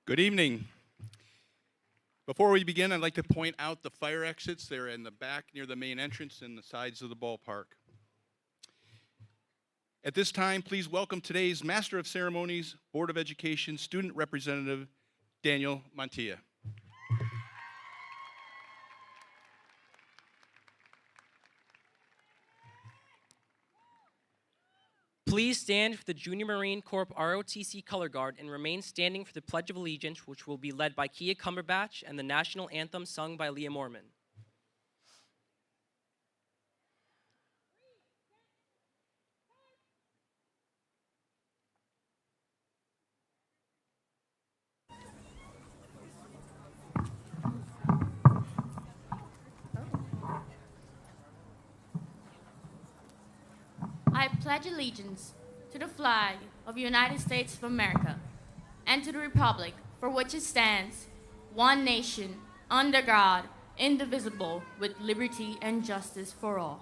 Good evening. Before we begin, I'd like to point out the fire exits. They're in the back near the main entrance and the sides of the ballpark. At this time, please welcome today's Master of Ceremonies, Board of Education Student Representative, Daniel Montilla. Please stand for the Junior Marine Corps ROTC Color Guard and remain standing for the Pledge of Allegiance, which will be led by Kia Cumberbatch and the National Anthem sung by Leah Mormon. I pledge allegiance to the flag of the United States of America and to the republic for which it stands, one nation, under God, indivisible, with liberty and justice for all.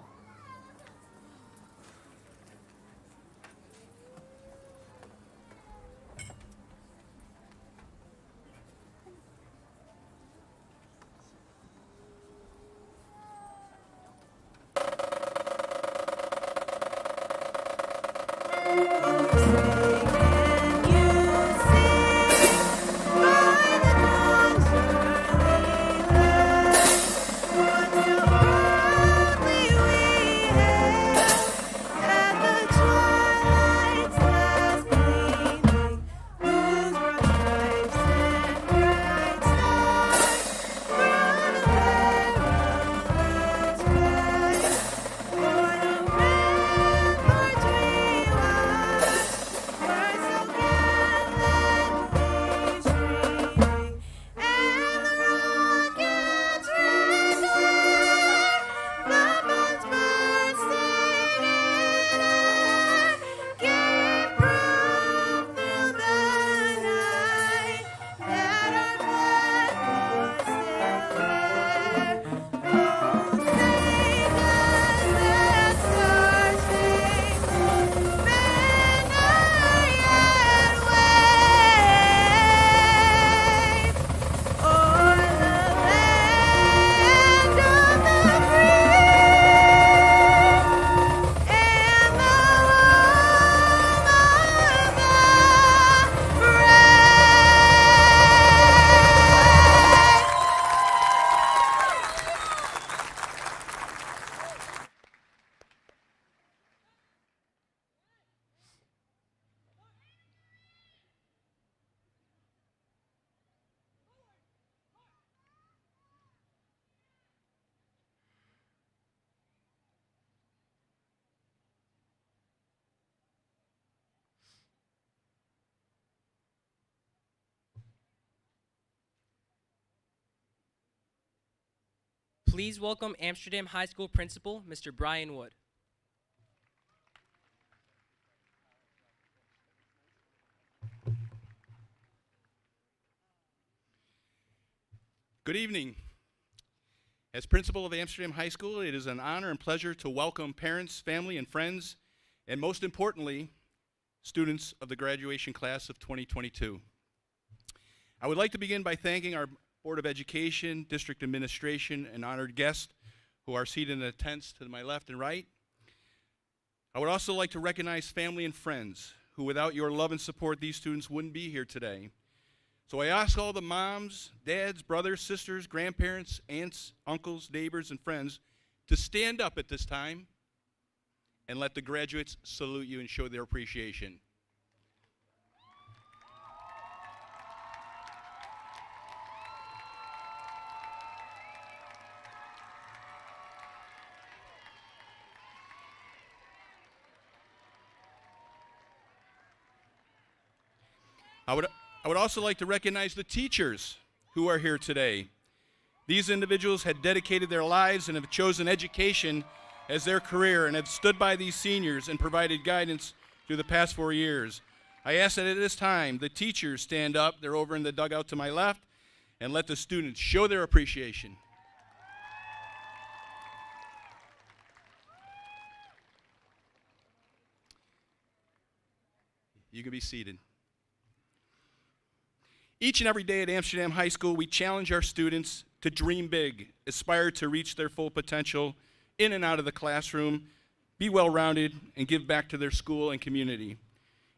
Please welcome Amsterdam High School Principal, Mr. Brian Wood. Good evening. As principal of Amsterdam High School, it is an honor and pleasure to welcome parents, family, and friends, and most importantly, students of the graduation class of 2022. I would like to begin by thanking our Board of Education, District Administration, and honored guests who are seated in the tents to my left and right. I would also like to recognize family and friends who, without your love and support, these students wouldn't be here today. So I ask all the moms, dads, brothers, sisters, grandparents, aunts, uncles, neighbors, and friends to stand up at this time and let the graduates salute you and show their appreciation. I would also like to recognize the teachers who are here today. These individuals had dedicated their lives and have chosen education as their career and have stood by these seniors and provided guidance through the past 4 years. I ask that at this time the teachers stand up, they're over in the dugout to my left, and let the students show their appreciation. You can be seated. Each and every day at Amsterdam High School, we challenge our students to dream big, aspire to reach their full potential in and out of the classroom, be well-rounded, and give back to their school and community.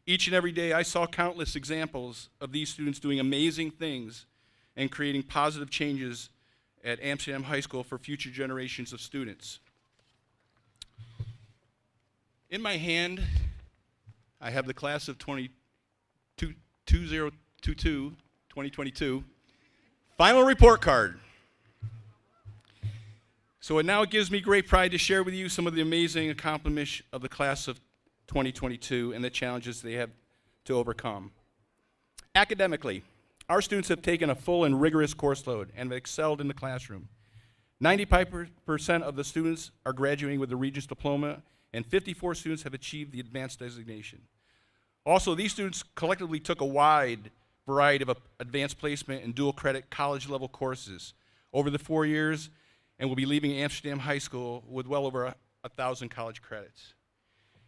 Each and every day, I saw countless examples of these students doing amazing things and creating positive changes at Amsterdam High School for future generations of students. In my hand, I have the class of 2022 final report card. So it now gives me great pride to share with you some of the amazing accomplishments of the class of 2022 and the challenges they have to overcome. Academically, our students have taken a full and rigorous course load and have excelled in the classroom. 95% of the students are graduating with a Regents Diploma, and 54 students have achieved the advanced designation. Also, these students collectively took a wide variety of advanced placement and dual credit college level courses over the 4 years, and will be leaving Amsterdam High School with well over 1,000 college credits.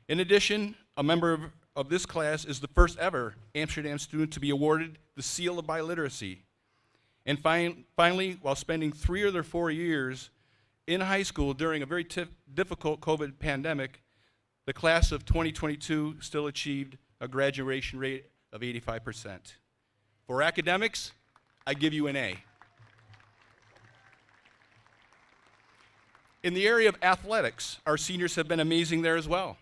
In addition, a member of this class is the first ever Amsterdam student to be awarded the Seal of Biliteracy. And finally, while spending 3 of their 4 years in high school during a very difficult COVID pandemic, the class of 2022 still achieved a graduation rate of 85%. For academics, I give you an A. In the area of athletics, our seniors have been amazing there as well.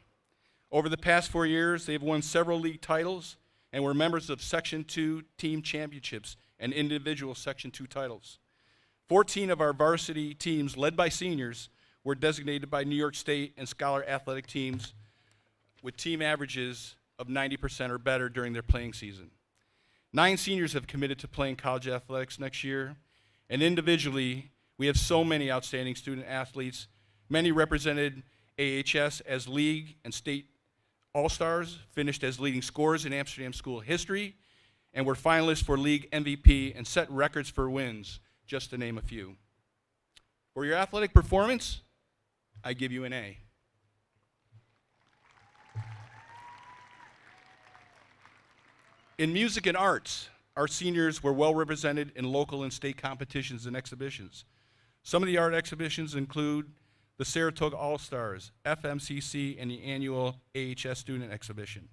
Over the past 4 years, they've won several league titles and were members of Section 2 team championships and individual Section 2 titles. 14 of our varsity teams, led by seniors, were designated by New York State and Scholar athletic teams with team averages of 90% or better during their playing season. 9 seniors have committed to playing college athletics next year, and individually, we have so many outstanding student athletes. Many represented AHS as league and state all-stars, finished as leading scorers in Amsterdam school history, and were finalists for league MVP and set records for wins, just to name a few. For your athletic performance, I give you an A. In music and arts, our seniors were well represented in local and state competitions and exhibitions. Some of the art exhibitions include the Saratoga All-Stars, FMCC, and the annual AHS Student Exhibition.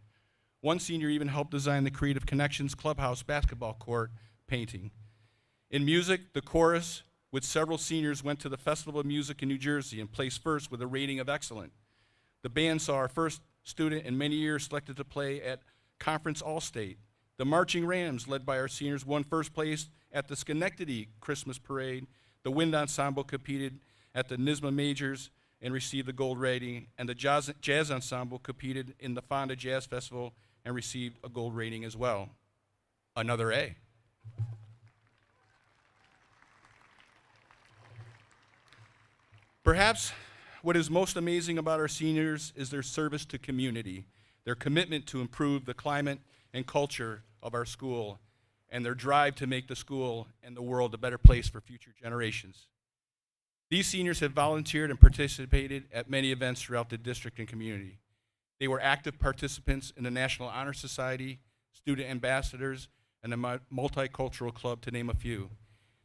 One senior even helped design the Creative Connections Clubhouse basketball court painting. In music, the chorus with several seniors went to the Festival of Music in New Jersey and placed first with a rating of excellent. The band saw our first student in many years selected to play at Conference All-State. The Marching Rams, led by our seniors, won first place at the Schenectady Christmas Parade. The Wind Ensemble competed at the NYSMA Majors and received the gold rating, and the Jazz Ensemble competed in the Fonda Jazz Festival and received a gold rating as well. Another A. Perhaps what is most amazing about our seniors is their service to community, their commitment to improve the climate and culture of our school, and their drive to make the school and the world a better place for future generations. These seniors have volunteered and participated at many events throughout the district and community. They were active participants in the National Honor Society, student ambassadors, and the Multicultural Club, to name a few.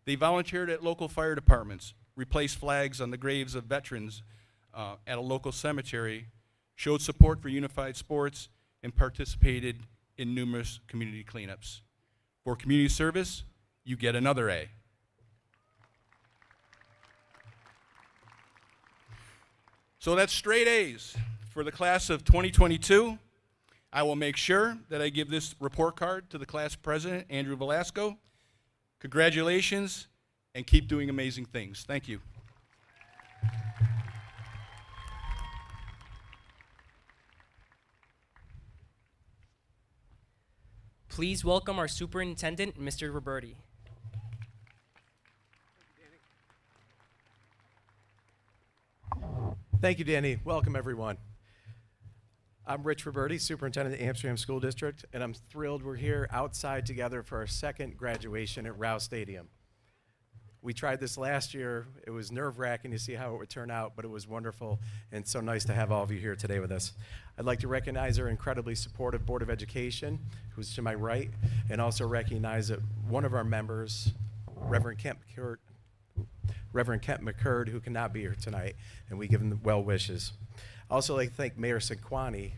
They volunteered at local fire departments, replaced flags on the graves of veterans at a local cemetery, showed support for unified sports, and participated in numerous community cleanups. For community service, you get another A. So that's straight A's. For the class of 2022, I will make sure that I give this report card to the class president, Andrew Velasco. Congratulations, and keep doing amazing things. Thank you. Please welcome our superintendent, Mr. Roberti. Thank you, Danny. Welcome, everyone. I'm Rich Roberti, superintendent of the Amsterdam School District, and I'm thrilled we're here outside together for our second graduation at Rouse Stadium. We tried this last year. It was nerve-wracking to see how it would turn out, but it was wonderful, and so nice to have all of you here today with us. I'd like to recognize our incredibly supportive Board of Education, who's to my right, and also recognize that one of our members, Reverend Kent McCurd, who cannot be here tonight, and we give him the well wishes. I also like to thank Mayor Sequani,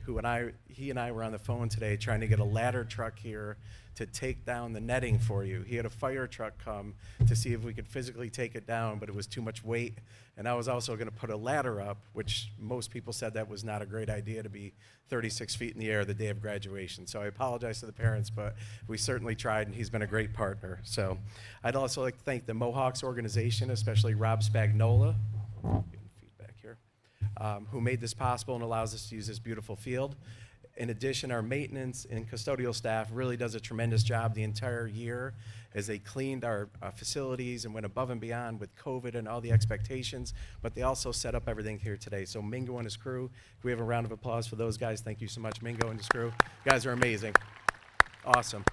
he and I were on the phone today trying to get a ladder truck here to take down the netting for you. He had a fire truck come to see if we could physically take it down, but it was too much weight. And I was also going to put a ladder up, which most people said that was not a great idea to be 36 feet in the air the day of graduation. So I apologize to the parents, but we certainly tried, and he's been a great partner. So I'd also like to thank the Mohawks organization, especially Rob Spagnola, feedback here, who made this possible and allows us to use this beautiful field. In addition, our maintenance and custodial staff really does a tremendous job the entire year as they cleaned our facilities and went above and beyond with COVID and all the expectations, but they also set up everything here today. So Mingo and his crew, can we have a round of applause for those guys? Thank you so much, Mingo and his crew. You guys are amazing. Awesome.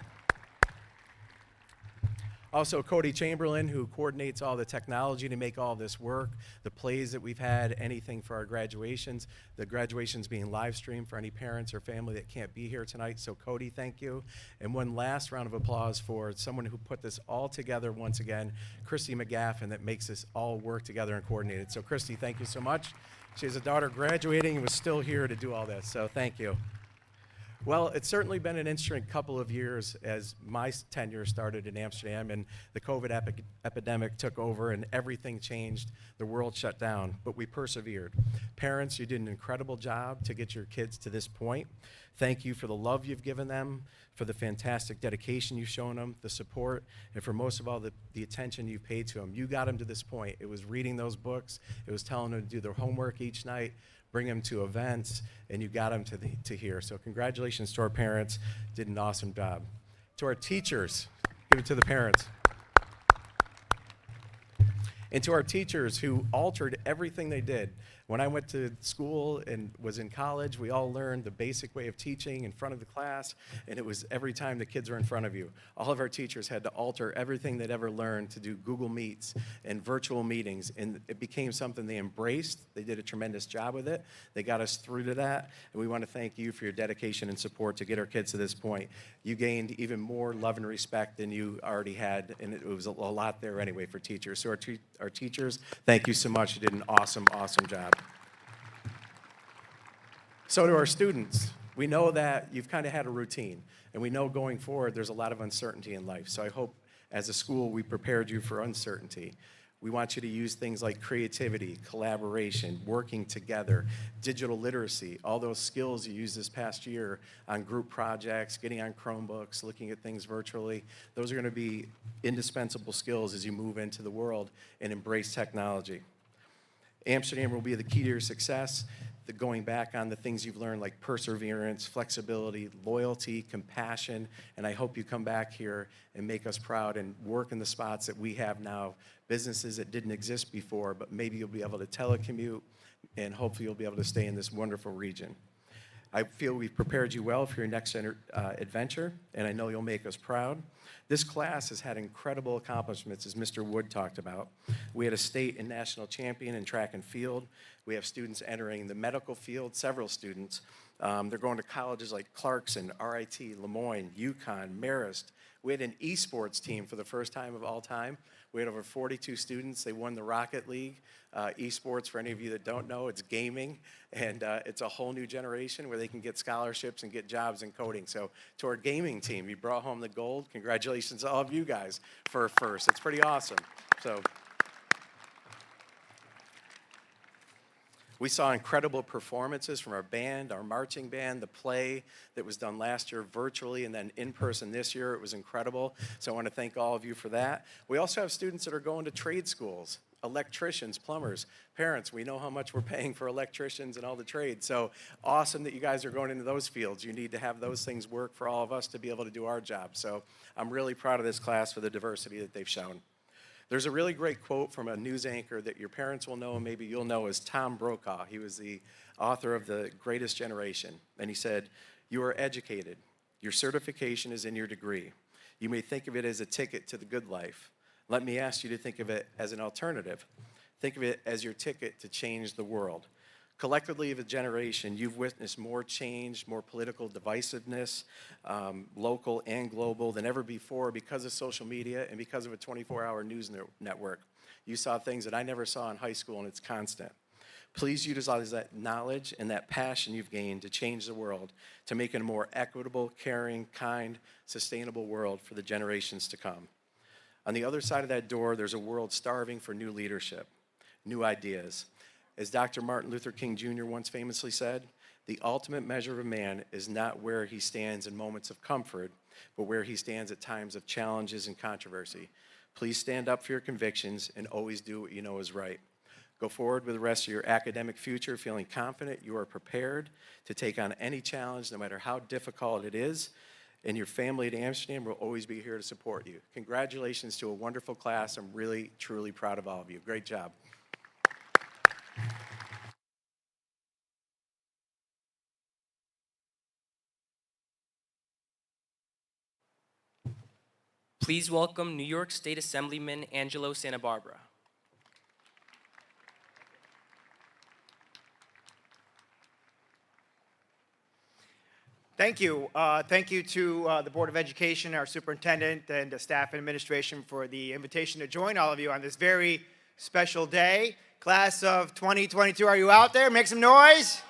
Also, Cody Chamberlain, who coordinates all the technology to make all this work, the plays that we've had, anything for our graduations, the graduations being live streamed for any parents or family that can't be here tonight. So Cody, thank you. And one last round of applause for someone who put this all together once again, Christy McGaffin, that makes this all work together and coordinated. So Christy, thank you so much. She has a daughter graduating and was still here to do all this, so thank you. Well, it's certainly been an interesting couple of years as my tenure started in Amsterdam and the COVID epidemic took over and everything changed. The world shut down, but we persevered. Parents, you did an incredible job to get your kids to this point. Thank you for the love you've given them, for the fantastic dedication you've shown them, the support, and for most of all, the attention you've paid to them. You got them to this point. It was reading those books. It was telling them to do their homework each night, bring them to events, and you got them to here. So congratulations to our parents. Did an awesome job. To our teachers, give it to the parents. And to our teachers who altered everything they did. When I went to school and was in college, we all learned the basic way of teaching in front of the class, and it was every time the kids were in front of you. All of our teachers had to alter everything they'd ever learned to do Google Meets and virtual meetings, and it became something they embraced. They did a tremendous job with it. They got us through to that, and we want to thank you for your dedication and support to get our kids to this point. You gained even more love and respect than you already had, and it was a lot there anyway for teachers. So our teachers, thank you so much. You did an awesome, awesome job. So to our students, we know that you've kind of had a routine, and we know going forward there's a lot of uncertainty in life. So I hope as a school we prepared you for uncertainty. We want you to use things like creativity, collaboration, working together, digital literacy, all those skills you used this past year on group projects, getting on Chromebooks, looking at things virtually. Those are going to be indispensable skills as you move into the world and embrace technology. Amsterdam will be the key to your success. Going back on the things you've learned like perseverance, flexibility, loyalty, compassion, and I hope you come back here and make us proud and work in the spots that we have now, businesses that didn't exist before, but maybe you'll be able to telecommute and hopefully you'll be able to stay in this wonderful region. I feel we've prepared you well for your next adventure, and I know you'll make us proud. This class has had incredible accomplishments, as Mr. Wood talked about. We had a state and national champion in track and field. We have students entering the medical field, several students. They're going to colleges like Clarkson, RIT, Lemoyne, UConn, Marist. We had an esports team for the first time of all time. We had over 42 students. They won the Rocket League. Esports, for any of you that don't know, it's gaming, and it's a whole new generation where they can get scholarships and get jobs in coding. So to our gaming team, you brought home the gold. Congratulations to all of you guys for a first. It's pretty awesome. So we saw incredible performances from our band, our marching band, the play that was done last year virtually and then in person this year. It was incredible. So I want to thank all of you for that. We also have students that are going to trade schools, electricians, plumbers. Parents, we know how much we're paying for electricians and all the trades. So awesome that you guys are going into those fields. You need to have those things work for all of us to be able to do our job. So I'm really proud of this class for the diversity that they've shown. There's a really great quote from a news anchor that your parents will know and maybe you'll know is Tom Brokaw. He was the author of The Greatest Generation. And he said, "You are educated. Your certification is in your degree. You may think of it as a ticket to the good life. Let me ask you to think of it as an alternative. Think of it as your ticket to change the world. Collectively, as a generation, you've witnessed more change, more political divisiveness, local and global, than ever before because of social media and because of a 24-hour news network. You saw things that I never saw in high school, and it's constant. Please utilize that knowledge and that passion you've gained to change the world, to make it a more equitable, caring, kind, sustainable world for the generations to come. On the other side of that door, there's a world starving for new leadership, new ideas. As Dr. Martin Luther King Jr. once famously said, the ultimate measure of a man is not where he stands in moments of comfort, but where he stands at times of challenges and controversy. Please stand up for your convictions and always do what you know is right. Go forward with the rest of your academic future feeling confident you are prepared to take on any challenge, no matter how difficult it is, and your family at Amsterdam will always be here to support you. Congratulations to a wonderful class. I'm really, truly proud of all of you. Great job. Please welcome New York State Assemblyman Angelo Santa Barbara. Thank you. Thank you to the Board of Education, our superintendent, and the staff and administration for the invitation to join all of you on this very special day. Class of 2022, are you out there? Make some noise.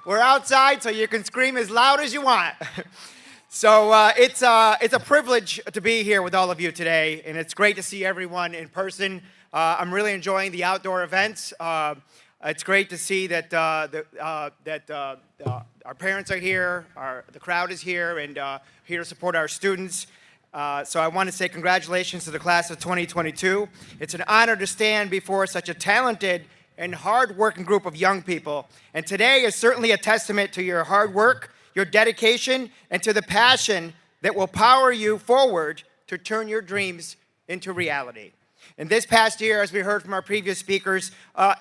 We're outside, so you can scream as loud as you want. So it's a privilege to be here with all of you today, and it's great to see everyone in person. I'm really enjoying the outdoor events. It's great to see that our parents are here, the crowd is here, and here to support our students. So I want to say congratulations to the class of 2022. It's an honor to stand before such a talented and hard-working group of young people. And today is certainly a testament to your hard work, your dedication, and to the passion that will power you forward to turn your dreams into reality. And this past year, as we heard from our previous speakers,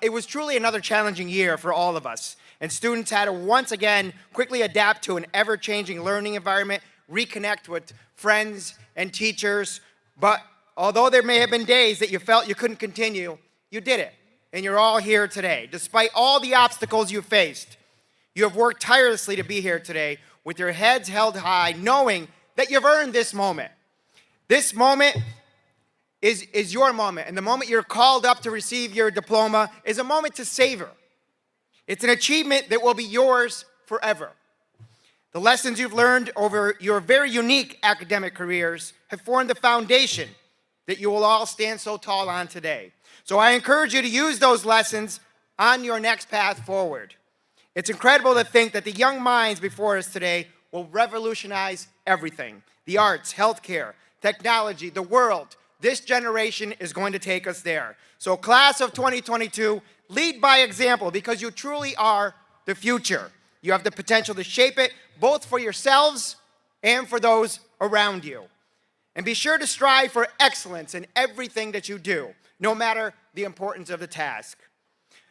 it was truly another challenging year for all of us. And students had to once again quickly adapt to an ever-changing learning environment, reconnect with friends and teachers. But although there may have been days that you felt you couldn't continue, you did it. And you're all here today. Despite all the obstacles you faced, you have worked tirelessly to be here today with your heads held high, knowing that you've earned this moment. This moment is your moment, and the moment you're called up to receive your diploma is a moment to savor. It's an achievement that will be yours forever. The lessons you've learned over your very unique academic careers have formed the foundation that you will all stand so tall on today. So I encourage you to use those lessons on your next path forward. It's incredible to think that the young minds before us today will revolutionize everything. The arts, healthcare, technology, the world. This generation is going to take us there. So class of 2022, lead by example because you truly are the future. You have the potential to shape it both for yourselves and for those around you. And be sure to strive for excellence in everything that you do, no matter the importance of the task.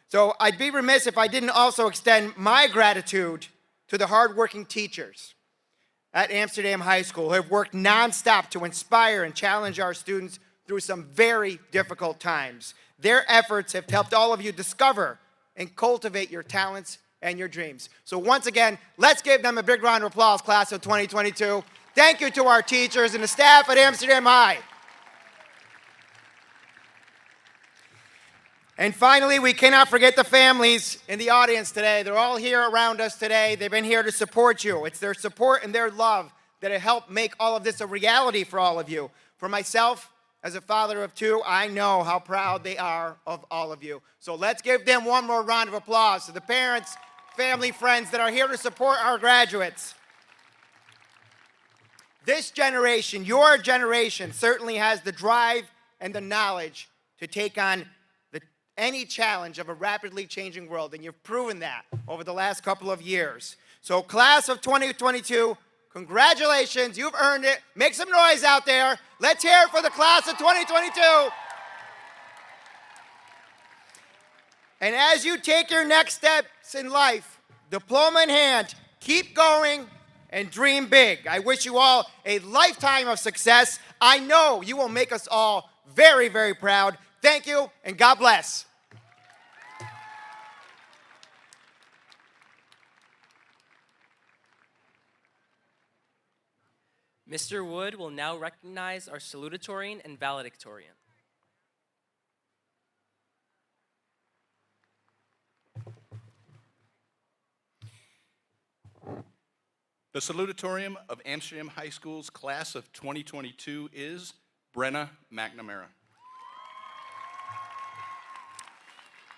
So I'd be remiss if I didn't also extend my gratitude to the hardworking teachers at Amsterdam High School who have worked nonstop to inspire and challenge our students through some very difficult times. Their efforts have helped all of you discover and cultivate your talents and your dreams. So once again, let's give them a big round of applause, class of 2022. Thank you to our teachers and the staff at Amsterdam High. And finally, we cannot forget the families in the audience today. They're all here around us today. They've been here to support you. It's their support and their love that have helped make all of this a reality for all of you. For myself, as a father of two, I know how proud they are of all of you. So let's give them one more round of applause to the parents, family, friends that are here to support our graduates. This generation, your generation, certainly has the drive and the knowledge to take on any challenge of a rapidly changing world, and you've proven that over the last couple of years. So class of 2022, congratulations, you've earned it. Make some noise out there. Let's hear it for the class of 2022. And as you take your next steps in life, diploma in hand, keep going and dream big. I wish you all a lifetime of success. I know you will make us all very, very proud. Thank you, and God bless. Mr. Wood will now recognize our salutatorian and valedictorian. The salutatorian of Amsterdam High School's class of 2022 is Brenna McNamara.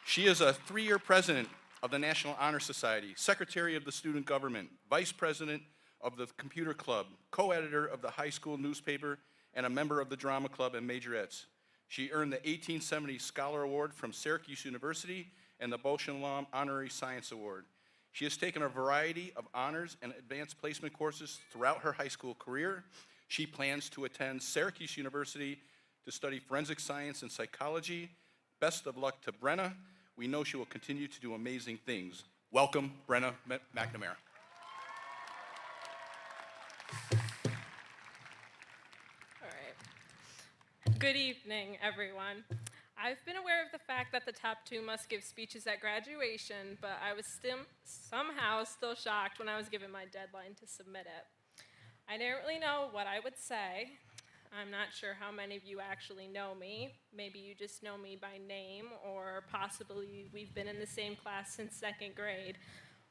She is a 3-year president of the National Honor Society, secretary of the student government, vice president of the computer club, co-editor of the high school newspaper, and a member of the drama club and majorettes. She earned the 1870 Scholar Award from Syracuse University and the Boschenlamm Honorary Science Award. She has taken a variety of honors and advanced placement courses throughout her high school career. She plans to attend Syracuse University to study forensic science and psychology. Best of luck to Brenna. We know she will continue to do amazing things. Welcome, Brenna McNamara. All right. Good evening, everyone. I've been aware of the fact that the top 2 must give speeches at graduation, but I was somehow still shocked when I was given my deadline to submit it. I didn't really know what I would say. I'm not sure how many of you actually know me. Maybe you just know me by name, or possibly we've been in the same class since 2nd grade.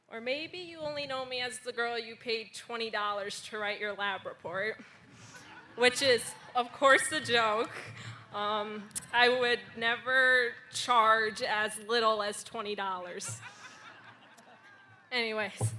Or maybe you only know me as the girl you paid $20 to write your lab report, which is, of course, a joke. I would never charge as little as $20. Anyways,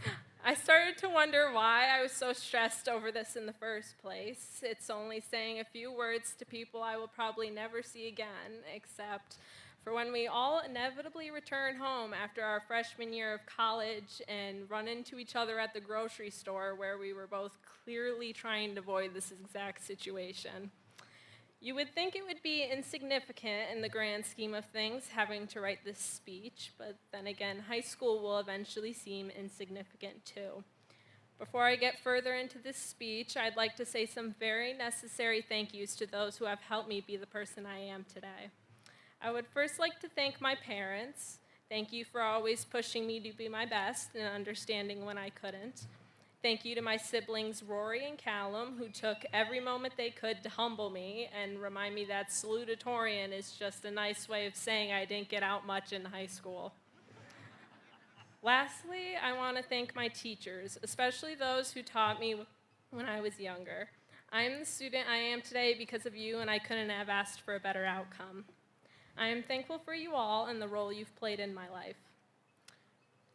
I started to wonder why I was so stressed over this in the first place. It's only saying a few words to people I will probably never see again, except for when we all inevitably return home after our freshman year of college and run into each other at the grocery store where we were both clearly trying to avoid this exact situation. You would think it would be insignificant in the grand scheme of things having to write this speech, but then again, high school will eventually seem insignificant too. Before I get further into this speech, I'd like to say some very necessary thank yous to those who have helped me be the person I am today. I would first like to thank my parents. Thank you for always pushing me to be my best and understanding when I couldn't. Thank you to my siblings Rory and Callum, who took every moment they could to humble me and remind me that salutatorian is just a nice way of saying I didn't get out much in high school. Lastly, I want to thank my teachers, especially those who taught me when I was younger. I am the student I am today because of you, and I couldn't have asked for a better outcome. I am thankful for you all and the role you've played in my life.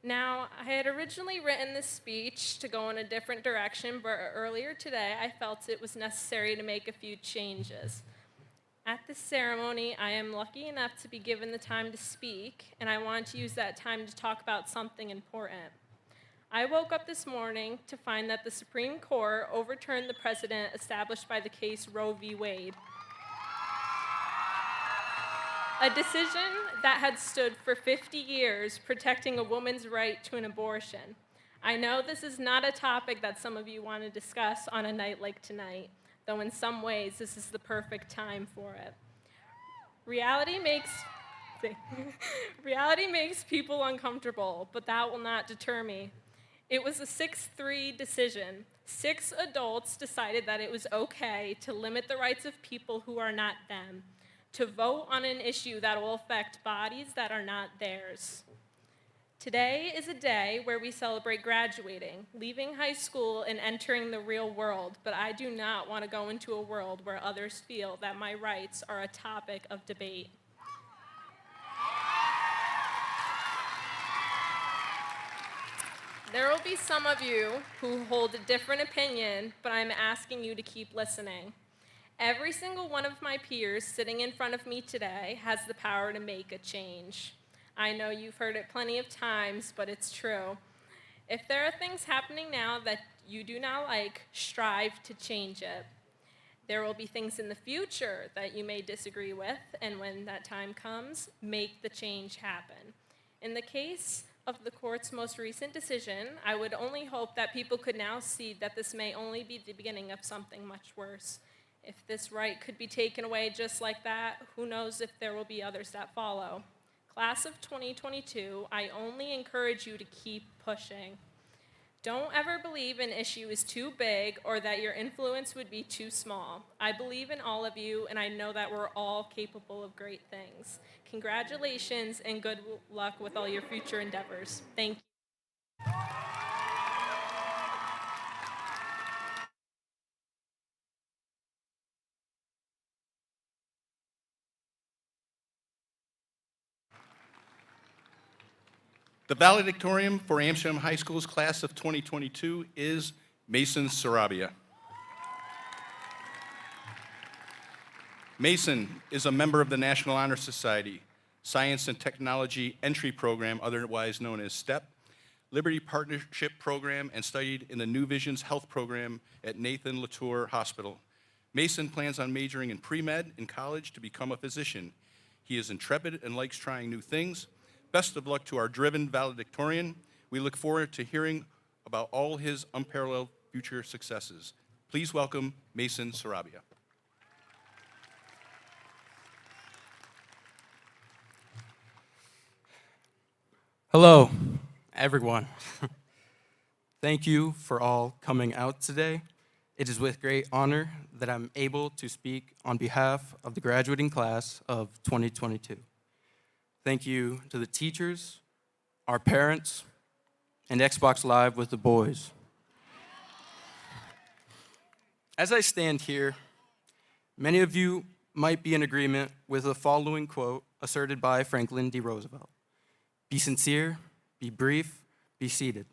Now, I had originally written this speech to go in a different direction, but earlier today I felt it was necessary to make a few changes. At this ceremony, I am lucky enough to be given the time to speak, and I want to use that time to talk about something important. I woke up this morning to find that the Supreme Court overturned the precedent established by the case Roe v. Wade. A decision that had stood for 50 years protecting a woman's right to an abortion. I know this is not a topic that some of you want to discuss on a night like tonight, though in some ways this is the perfect time for it. Reality makes people uncomfortable, but that will not deter me. It was a 6-3 decision. 6 adults decided that it was okay to limit the rights of people who are not them, to vote on an issue that will affect bodies that are not theirs. Today is a day where we celebrate graduating, leaving high school and entering the real world, but I do not want to go into a world where others feel that my rights are a topic of debate. There will be some of you who hold a different opinion, but I'm asking you to keep listening. Every single one of my peers sitting in front of me today has the power to make a change. I know you've heard it plenty of times, but it's true. If there are things happening now that you do not like, strive to change it. There will be things in the future that you may disagree with, and when that time comes, make the change happen. In the case of the court's most recent decision, I would only hope that people could now see that this may only be the beginning of something much worse. If this right could be taken away just like that, who knows if there will be others that follow. Class of 2022, I only encourage you to keep pushing. Don't ever believe an issue is too big or that your influence would be too small. I believe in all of you, and I know that we're all capable of great things. Congratulations and good luck with all your future endeavors. Thank you. The valedictorian for Amsterdam High School's class of 2022 is Mason Sarabia. Mason is a member of the National Honor Society, Science and Technology Entry Program, otherwise known as STEP, Liberty Partnership Program, and studied in the New Visions Health Program at Nathan Latour Hospital. Mason plans on majoring in pre-med in college to become a physician. He is intrepid and likes trying new things. Best of luck to our driven valedictorian. We look forward to hearing about all his unparalleled future successes. Please welcome Mason Sarabia. Hello, everyone. Thank you for all coming out today. It is with great honor that I'm able to speak on behalf of the graduating class of 2022. Thank you to the teachers, our parents, and Xbox Live with the boys. As I stand here, many of you might be in agreement with the following quote asserted by Franklin D. Roosevelt. Be sincere, be brief, be seated.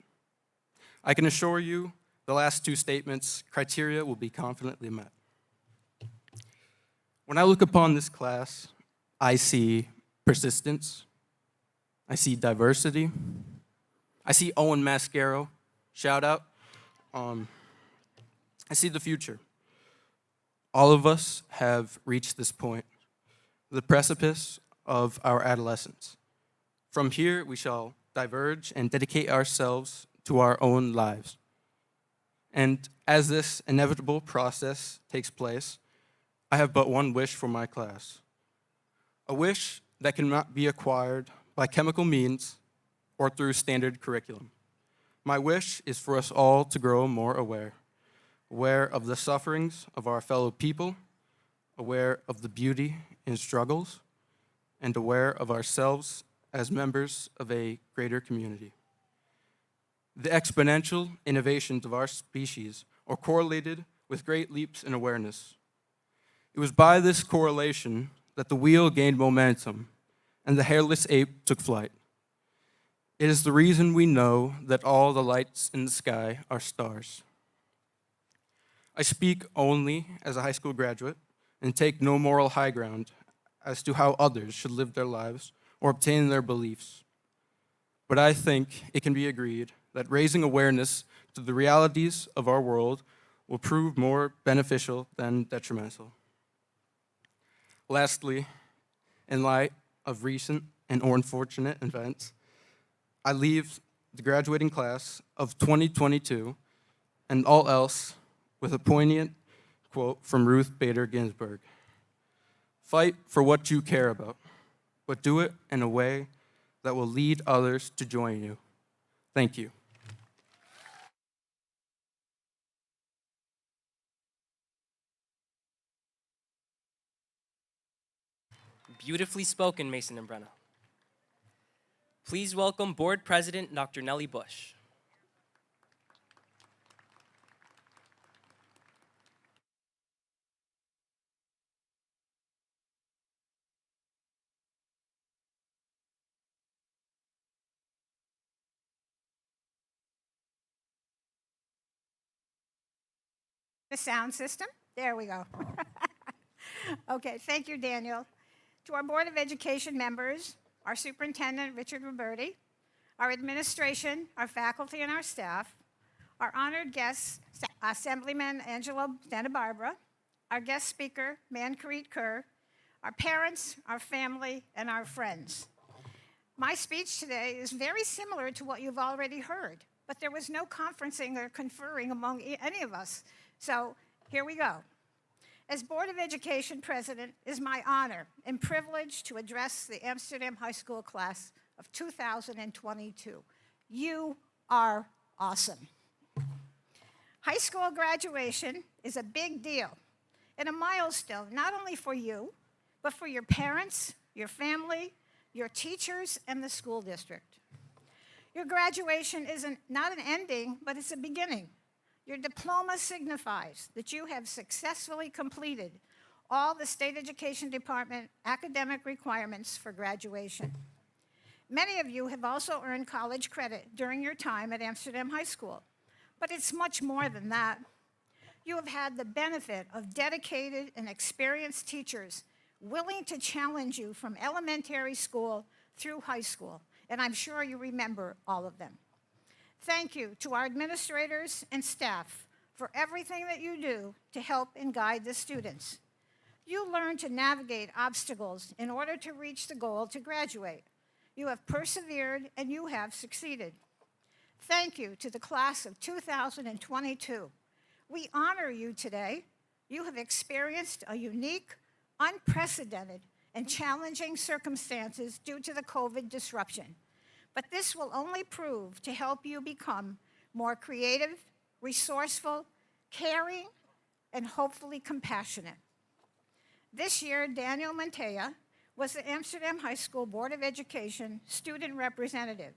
I can assure you the last two statements' criteria will be confidently met. When I look upon this class, I see persistence, I see diversity, I see Owen Mascaro, shout out. I see the future. All of us have reached this point, the precipice of our adolescence. From here, we shall diverge and dedicate ourselves to our own lives. And as this inevitable process takes place, I have but one wish for my class. A wish that cannot be acquired by chemical means or through standard curriculum. My wish is for us all to grow more aware of the sufferings of our fellow people, aware of the beauty in struggles, and aware of ourselves as members of a greater community. The exponential innovations of our species are correlated with great leaps in awareness. It was by this correlation that the wheel gained momentum and the hairless ape took flight. It is the reason we know that all the lights in the sky are stars. I speak only as a high school graduate and take no moral high ground as to how others should live their lives or obtain their beliefs. But I think it can be agreed that raising awareness to the realities of our world will prove more beneficial than detrimental. Lastly, in light of recent and unfortunate events, I leave the graduating class of 2022 and all else with a poignant quote from Ruth Bader Ginsburg. Fight for what you care about, but do it in a way that will lead others to join you. Thank you. Beautifully spoken, Mason and Brenna. Please welcome Board President Dr. Nellie Bush. The sound system. There we go. Okay, thank you, Daniel. To our Board of Education members, our Superintendent, Richard Roberti, our administration, our faculty, and our staff, our honored guests, Assemblyman Angelo Santa Barbara, our guest speaker, Mankarit Kerr, our parents, our family, and our friends. My speech today is very similar to what you've already heard, but there was no conferencing or conferring among any of us. So here we go. As Board of Education President, it is my honor and privilege to address the Amsterdam High School class of 2022. You are awesome. High school graduation is a big deal and a milestone, not only for you, but for your parents, your family, your teachers, and the school district. Your graduation is not an ending, but it's a beginning. Your diploma signifies that you have successfully completed all the State Education Department academic requirements for graduation. Many of you have also earned college credit during your time at Amsterdam High School, but it's much more than that. You have had the benefit of dedicated and experienced teachers willing to challenge you from elementary school through high school, and I'm sure you remember all of them. Thank you to our administrators and staff for everything that you do to help and guide the students. You learn to navigate obstacles in order to reach the goal to graduate. You have persevered and you have succeeded. Thank you to the class of 2022. We honor you today. You have experienced a unique, unprecedented, and challenging circumstances due to the COVID disruption. But this will only prove to help you become more creative, resourceful, caring, and hopefully compassionate. This year, Daniel Montoya was the Amsterdam High School Board of Education student representative.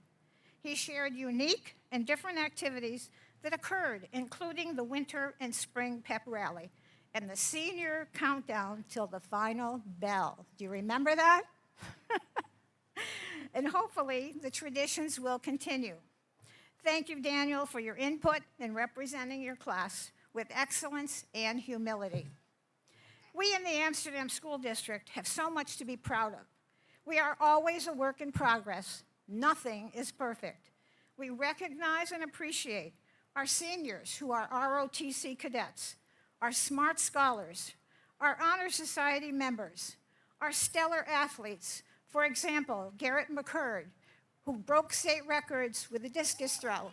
He shared unique and different activities that occurred, including the winter and spring pep rally and the senior countdown till the final bell. Do you remember that? And hopefully the traditions will continue. Thank you, Daniel, for your input and representing your class with excellence and humility. We in the Amsterdam School District have so much to be proud of. We are always a work in progress. Nothing is perfect. We recognize and appreciate our seniors who are ROTC cadets, our smart scholars, our Honor Society members, our stellar athletes. For example, Garrett McCurd, who broke state records with a discus throw.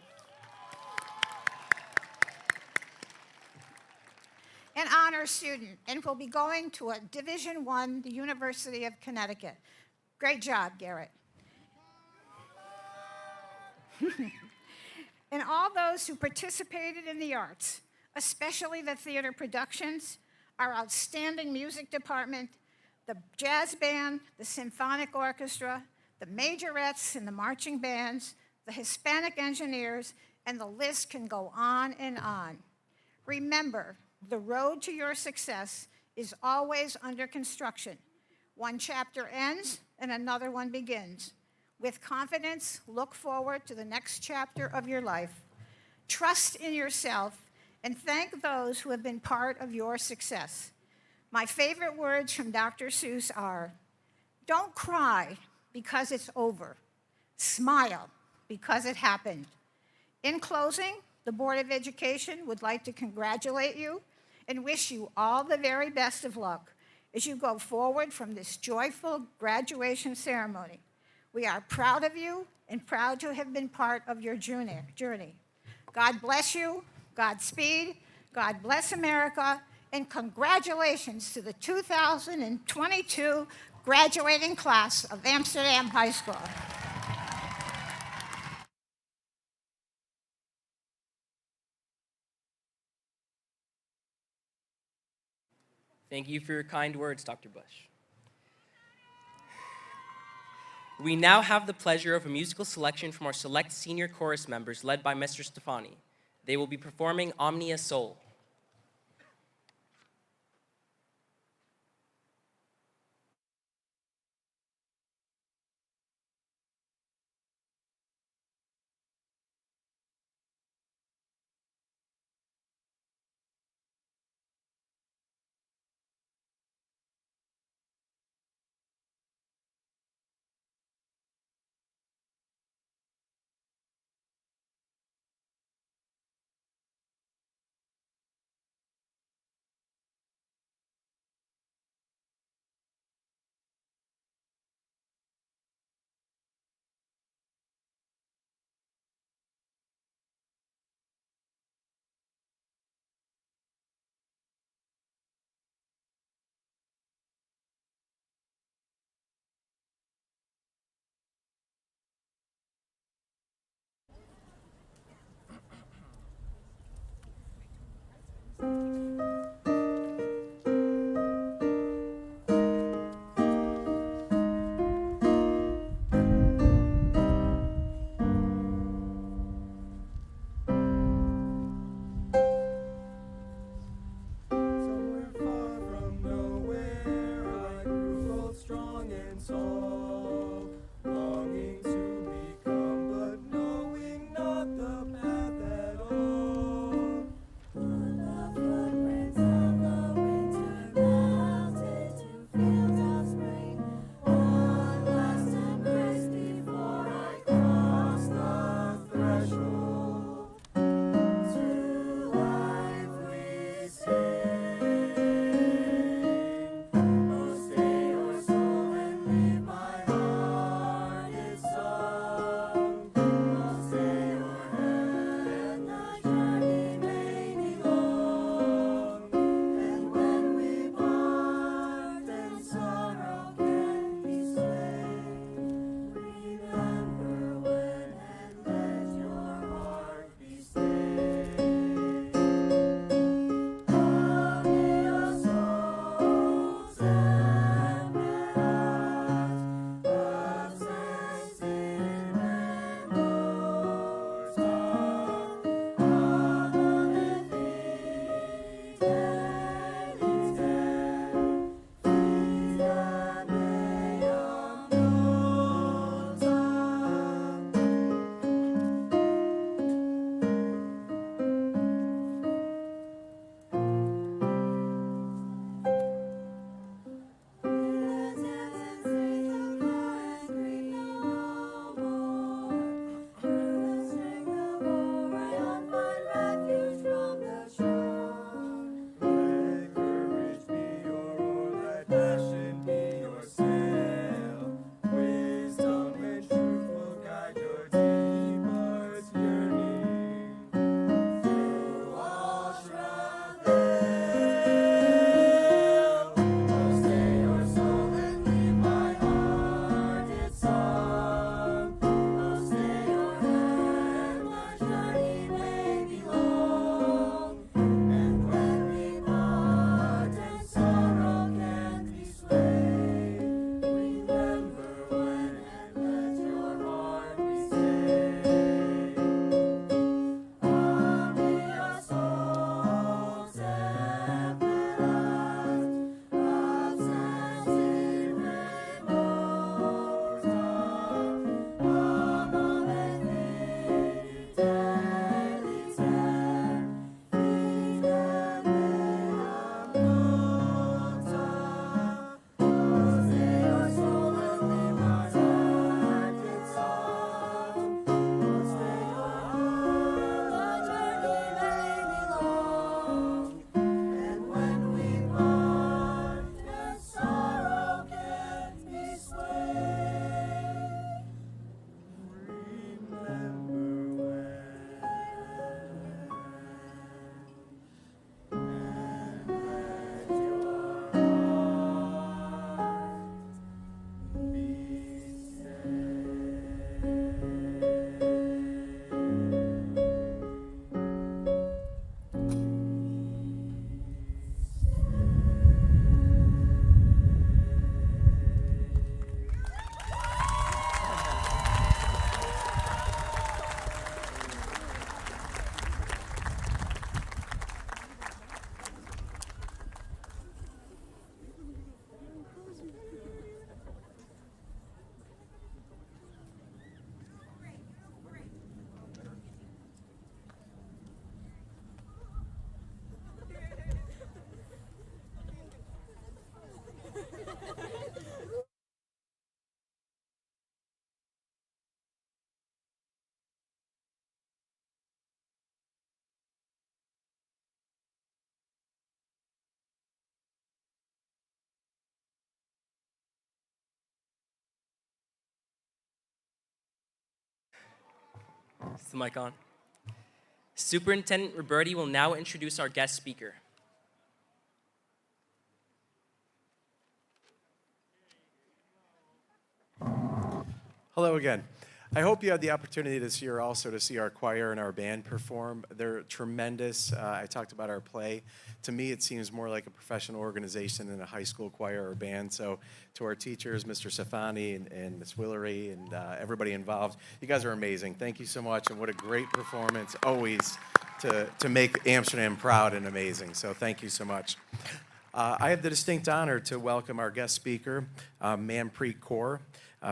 An honor student, and will be going to a Division I, the University of Connecticut. Great job, Garrett. And all those who participated in the arts, especially the theater productions, our outstanding music department, the jazz band, the symphonic orchestra, the majorettes and the marching bands, the Hispanic engineers, and the list can go on and on. Remember, the road to your success is always under construction. One chapter ends and another one begins. With confidence, look forward to the next chapter of your life. Trust in yourself and thank those who have been part of your success. My favorite words from Dr. Seuss are, don't cry because it's over. Smile because it happened. In closing, the Board of Education would like to congratulate you and wish you all the very best of luck as you go forward from this joyful graduation ceremony. We are proud of you and proud to have been part of your journey. God bless you, Godspeed, God bless America, and congratulations to the 2022 graduating class of Amsterdam High School. Thank you for your kind words, Dr. Bush. We now have the pleasure of a musical selection from our select senior chorus members led by Mr. Stefani. They will be performing Omnia Soul. Is the mic on? Superintendent Roberti will now introduce our guest speaker. Hello again. I hope you had the opportunity this year also to see our choir and our band perform. They're tremendous. I talked about our play. To me, it seems more like a professional organization than a high school choir or band. So to our teachers, Mr. Safani and Ms. Willery and everybody involved, you guys are amazing. Thank you so much, and what a great performance always to make Amsterdam proud and amazing. So thank you so much. I have the distinct honor to welcome our guest speaker, Manpreet Kaur.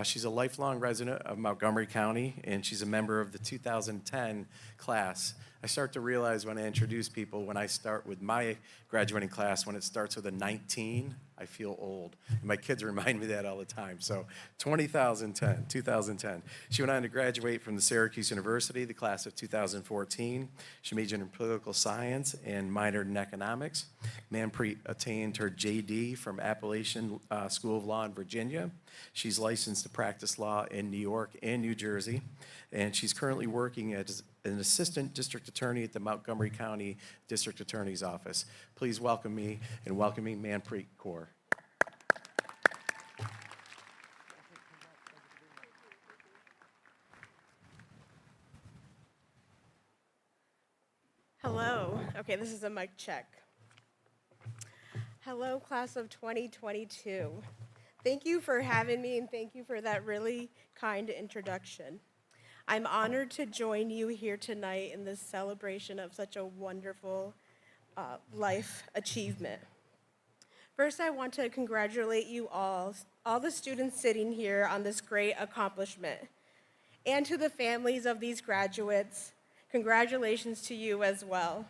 She's a lifelong resident of Montgomery County, and she's a member of the 2010 class. I start to realize when I introduce people, when I start with my graduating class, when it starts with a 19, I feel old. And my kids remind me that all the time. So 2010. She went on to graduate from the Syracuse University, the class of 2014. She majored in political science and minored in economics. Manpreet attained her JD from Appalachian School of Law in Virginia. She's licensed to practice law in New York and New Jersey, and she's currently working as an assistant district attorney at the Montgomery County District Attorney's Office. Please welcome me in welcoming Manpreet Kaur. Hello. Okay, this is a mic check. Hello, class of 2022. Thank you for having me, and thank you for that really kind introduction. I'm honored to join you here tonight in this celebration of such a wonderful life achievement. First, I want to congratulate you all the students sitting here on this great accomplishment. And to the families of these graduates, congratulations to you as well.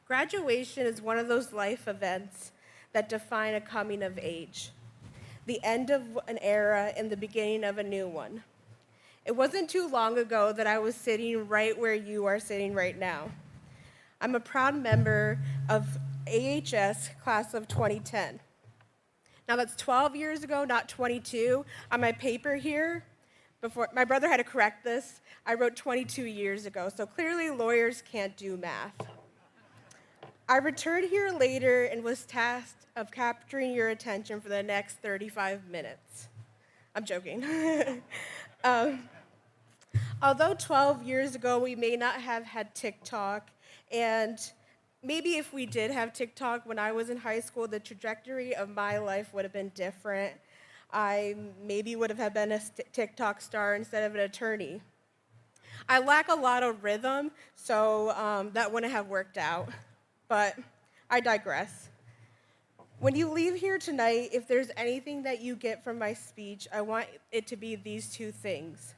Graduation is one of those life events that define a coming of age, the end of an era and the beginning of a new one. It wasn't too long ago that I was sitting right where you are sitting right now. I'm a proud member of AHS class of 2010. Now that's 12 years ago, not 22. On my paper here, before my brother had to correct this, I wrote 22 years ago, so clearly lawyers can't do math. I returned here later and was tasked of capturing your attention for the next 35 minutes. I'm joking. Although 12 years ago we may not have had TikTok, and maybe if we did have TikTok when I was in high school, the trajectory of my life would have been different. I maybe would have been a TikTok star instead of an attorney. I lack a lot of rhythm, so that wouldn't have worked out, but I digress. When you leave here tonight, if there's anything that you get from my speech, I want it to be these two things.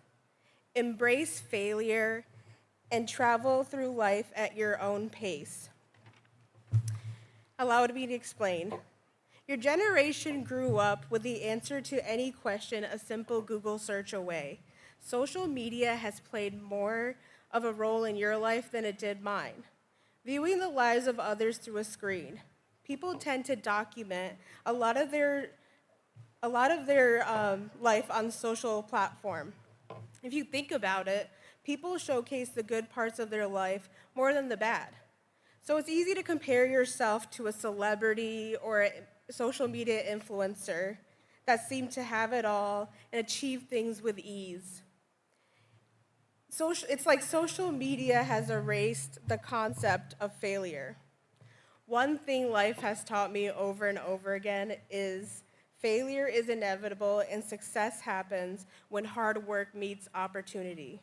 Embrace failure and travel through life at your own pace. Allow me to explain. Your generation grew up with the answer to any question a simple Google search away. Social media has played more of a role in your life than it did mine. Viewing the lives of others through a screen. People tend to document a lot of their life on social platform. If you think about it, people showcase the good parts of their life more than the bad. So it's easy to compare yourself to a celebrity or a social media influencer that seem to have it all and achieve things with ease. It's like social media has erased the concept of failure. One thing life has taught me over and over again is failure is inevitable and success happens when hard work meets opportunity.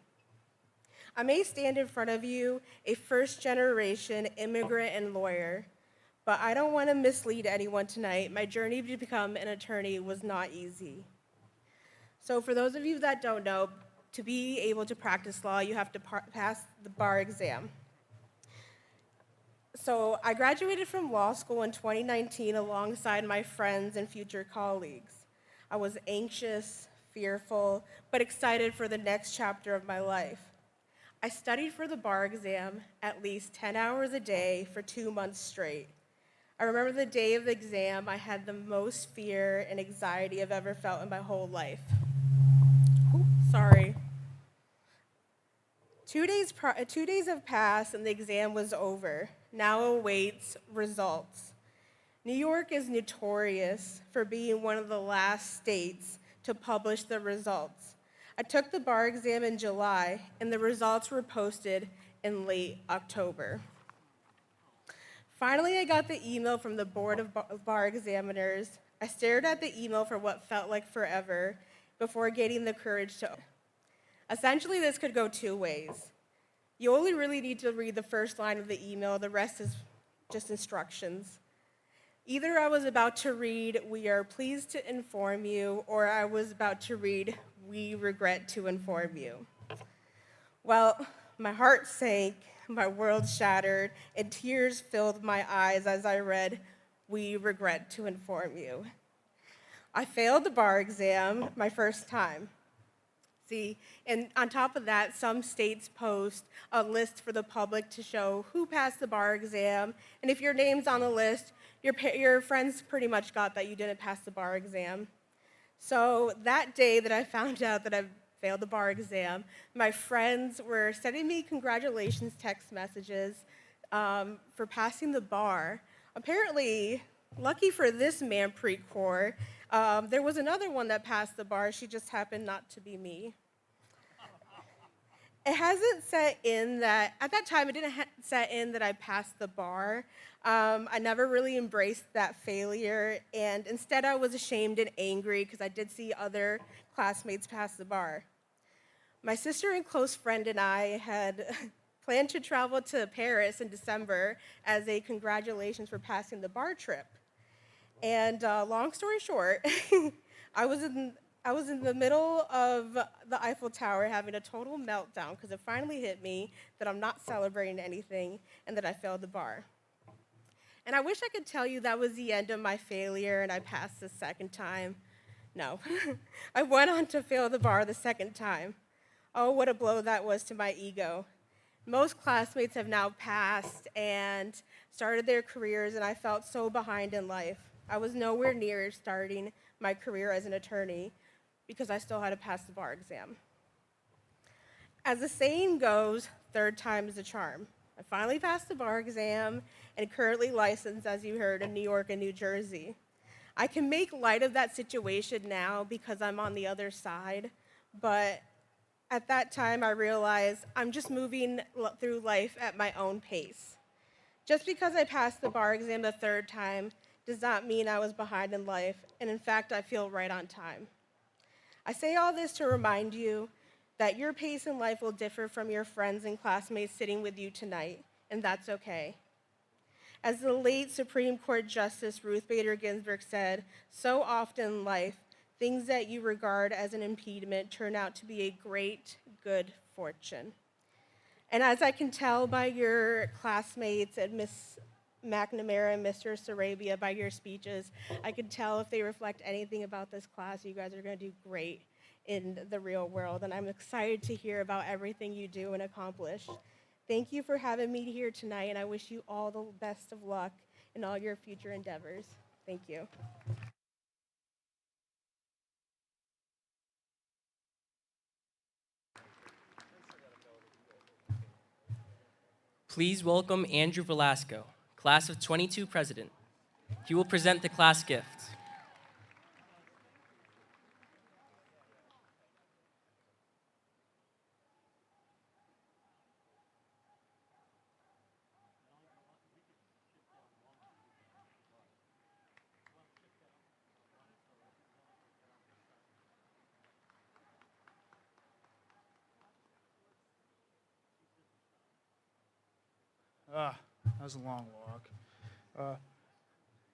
I may stand in front of you, a first-generation immigrant and lawyer, but I don't want to mislead anyone tonight. My journey to become an attorney was not easy. So for those of you that don't know, to be able to practice law, you have to pass the bar exam. So I graduated from law school in 2019 alongside my friends and future colleagues. I was anxious, fearful, but excited for the next chapter of my life. I studied for the bar exam at least 10 hours a day for 2 months straight. I remember the day of the exam, I had the most fear and anxiety I've ever felt in my whole life. Ooh, sorry. 2 days have passed and the exam was over. Now awaits results. New York is notorious for being one of the last states to publish the results. I took the bar exam in July, and the results were posted in late October. Finally, I got the email from the Board of Bar Examiners. I stared at the email for what felt like forever before getting the courage to. Essentially, this could go two ways. You only really need to read the first line of the email, the rest is just instructions. Either I was about to read, "We are pleased to inform you," or I was about to read, "We regret to inform you." Well, my heart sank, my world shattered, and tears filled my eyes as I read, "We regret to inform you." I failed the bar exam my first time. See, and on top of that, some states post a list for the public to show who passed the bar exam, and if your name's on the list, your friends pretty much got that you didn't pass the bar exam. So that day that I found out that I failed the bar exam, my friends were sending me congratulations text messages for passing the bar. Apparently, lucky for this Manpreet Kaur, there was another one that passed the bar. She just happened not to be me. It hasn't set in that, at that time, it didn't set in that I passed the bar. I never really embraced that failure, and instead I was ashamed and angry because I did see other classmates pass the bar. My sister and close friend and I had planned to travel to Paris in December as a congratulations for passing the bar trip. And long story short, I was in the middle of the Eiffel Tower having a total meltdown because it finally hit me that I'm not celebrating anything and that I failed the bar. And I wish I could tell you that was the end of my failure and I passed the second time. No, I went on to fail the bar the second time. Oh, what a blow that was to my ego. Most classmates have now passed and started their careers, and I felt so behind in life. I was nowhere near starting my career as an attorney because I still had to pass the bar exam. As the saying goes, third time is a charm. I finally passed the bar exam and currently licensed, as you heard, in New York and New Jersey. I can make light of that situation now because I'm on the other side, but at that time I realized I'm just moving through life at my own pace. Just because I passed the bar exam the third time does not mean I was behind in life, and in fact, I feel right on time. I say all this to remind you that your pace in life will differ from your friends and classmates sitting with you tonight, and that's okay. As the late Supreme Court Justice Ruth Bader Ginsburg said, so often in life, things that you regard as an impediment turn out to be a great good fortune. And as I can tell by your classmates and Ms. McNamara and Mr. Sarabia, by your speeches, I can tell if they reflect anything about this class, you guys are going to do great in the real world, and I'm excited to hear about everything you do and accomplish. Thank you for having me here tonight, and I wish you all the best of luck in all your future endeavors. Thank you. Please welcome Andrew Velasco, Class of 22 President. He will present the class gift. That was a long walk.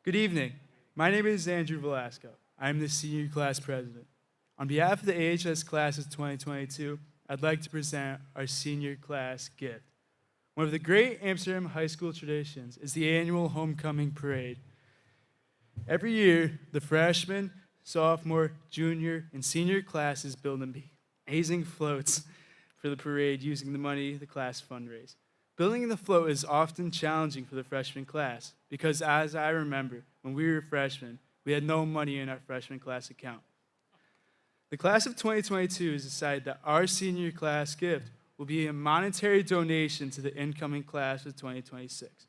Good evening. My name is Andrew Velasco. I'm the senior class president. On behalf of the AHS class of 2022, I'd like to present our senior class gift. One of the great Amsterdam high school traditions is the annual homecoming parade. Every year, the freshman, sophomore, junior, and senior classes build amazing floats for the parade using the money the class fundraise. Building the float is often challenging for the freshman class because, as I remember, when we were freshmen, we had no money in our freshman class account. The class of 2022 has decided that our senior class gift will be a monetary donation to the incoming class of 2026.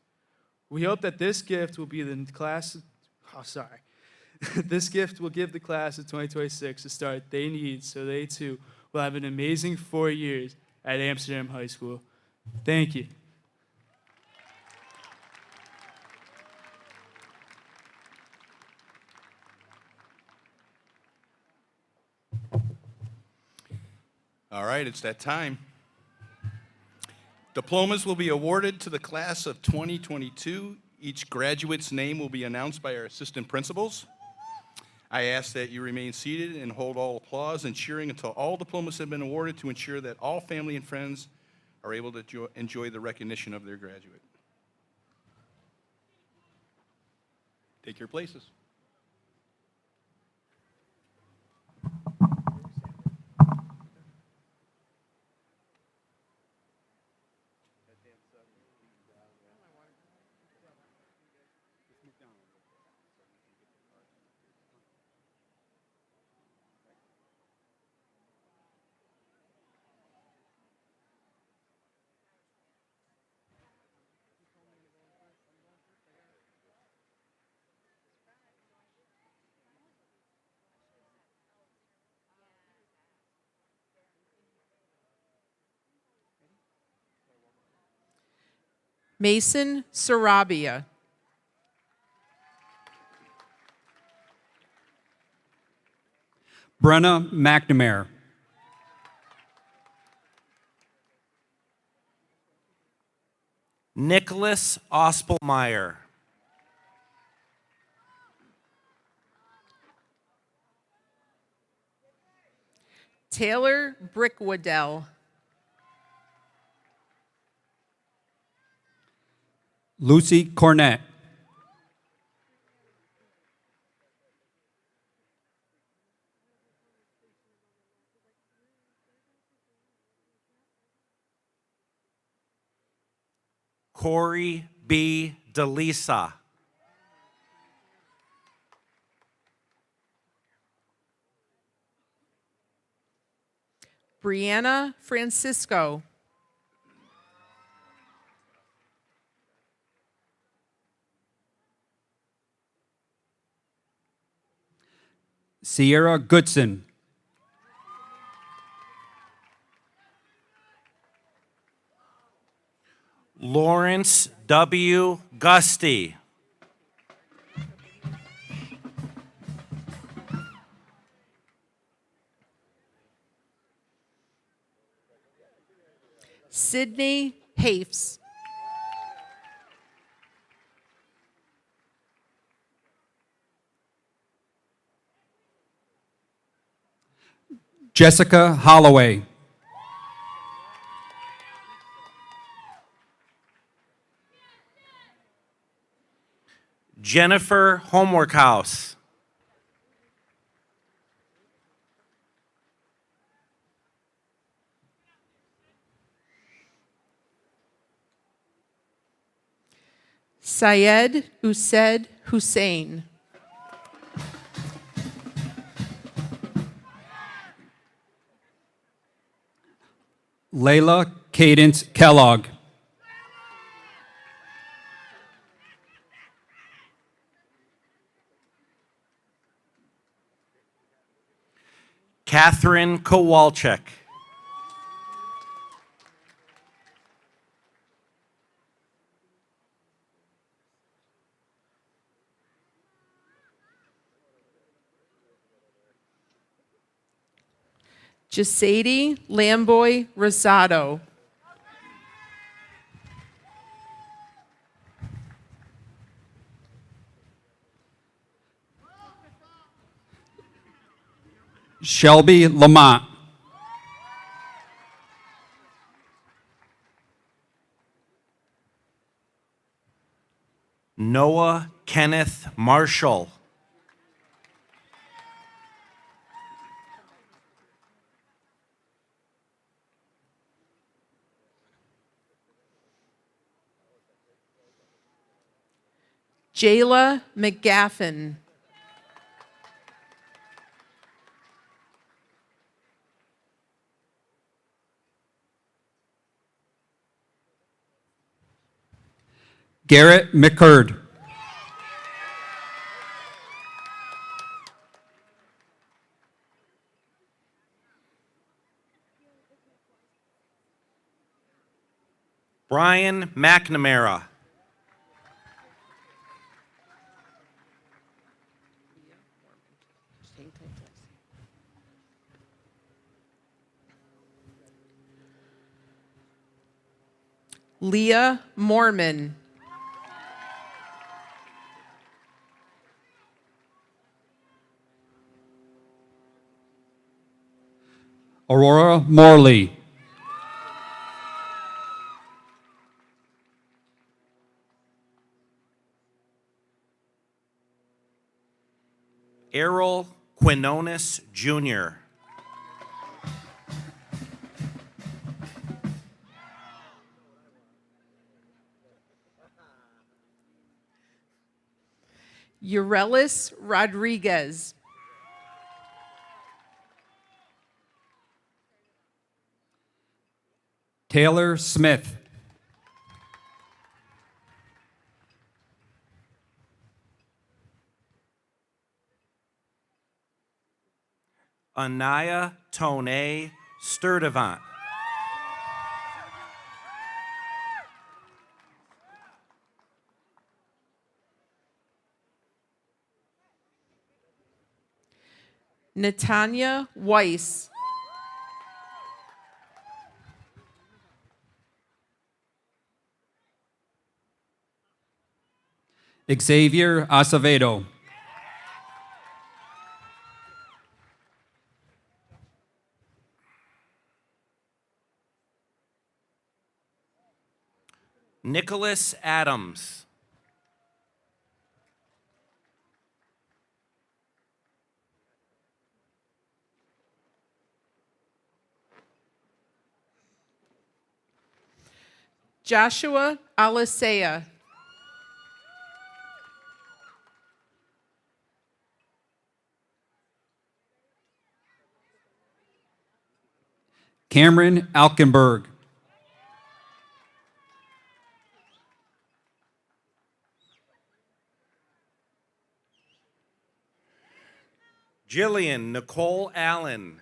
We hope that this gift will be the class, this gift will give the class of 2026 the start they need so they too will have an amazing 4 years at Amsterdam High School. Thank you. All right, it's that time. Diplomas will be awarded to the class of 2022. Each graduate's name will be announced by our assistant principals. I ask that you remain seated and hold all applause and cheering until all diplomas have been awarded to ensure that all family and friends are able to enjoy the recognition of their graduate. Take your places. Mason Sarabia. Brenna McNamara. Nicholas Ospelmeyer. Taylor Brickwaddell. Lucy Cornett. Corey B. DeLisa. Brianna Francisco. Sierra Goodson. Lawrence W. Gusty. Sydney Hafes. Jessica Holloway. Jennifer Homeworkhouse. Syed Used Hussein. Layla Cadence Kellogg. Catherine Kowalczyk. Jasady Lamboy Rosado. Shelby Lamont. Noah Kenneth Marshall. Jayla McGaffin. Garrett McCurd. Brian McNamara. Leah Mormon. Aurora Morley. Errol Quinones Jr. Urelis Rodriguez. Taylor Smith. Anaya Tone Sturdivant. Natanya Weiss. Xavier Acevedo. Nicholas Adams. Joshua Alisea. Cameron Alkenberg. Jillian Nicole Allen.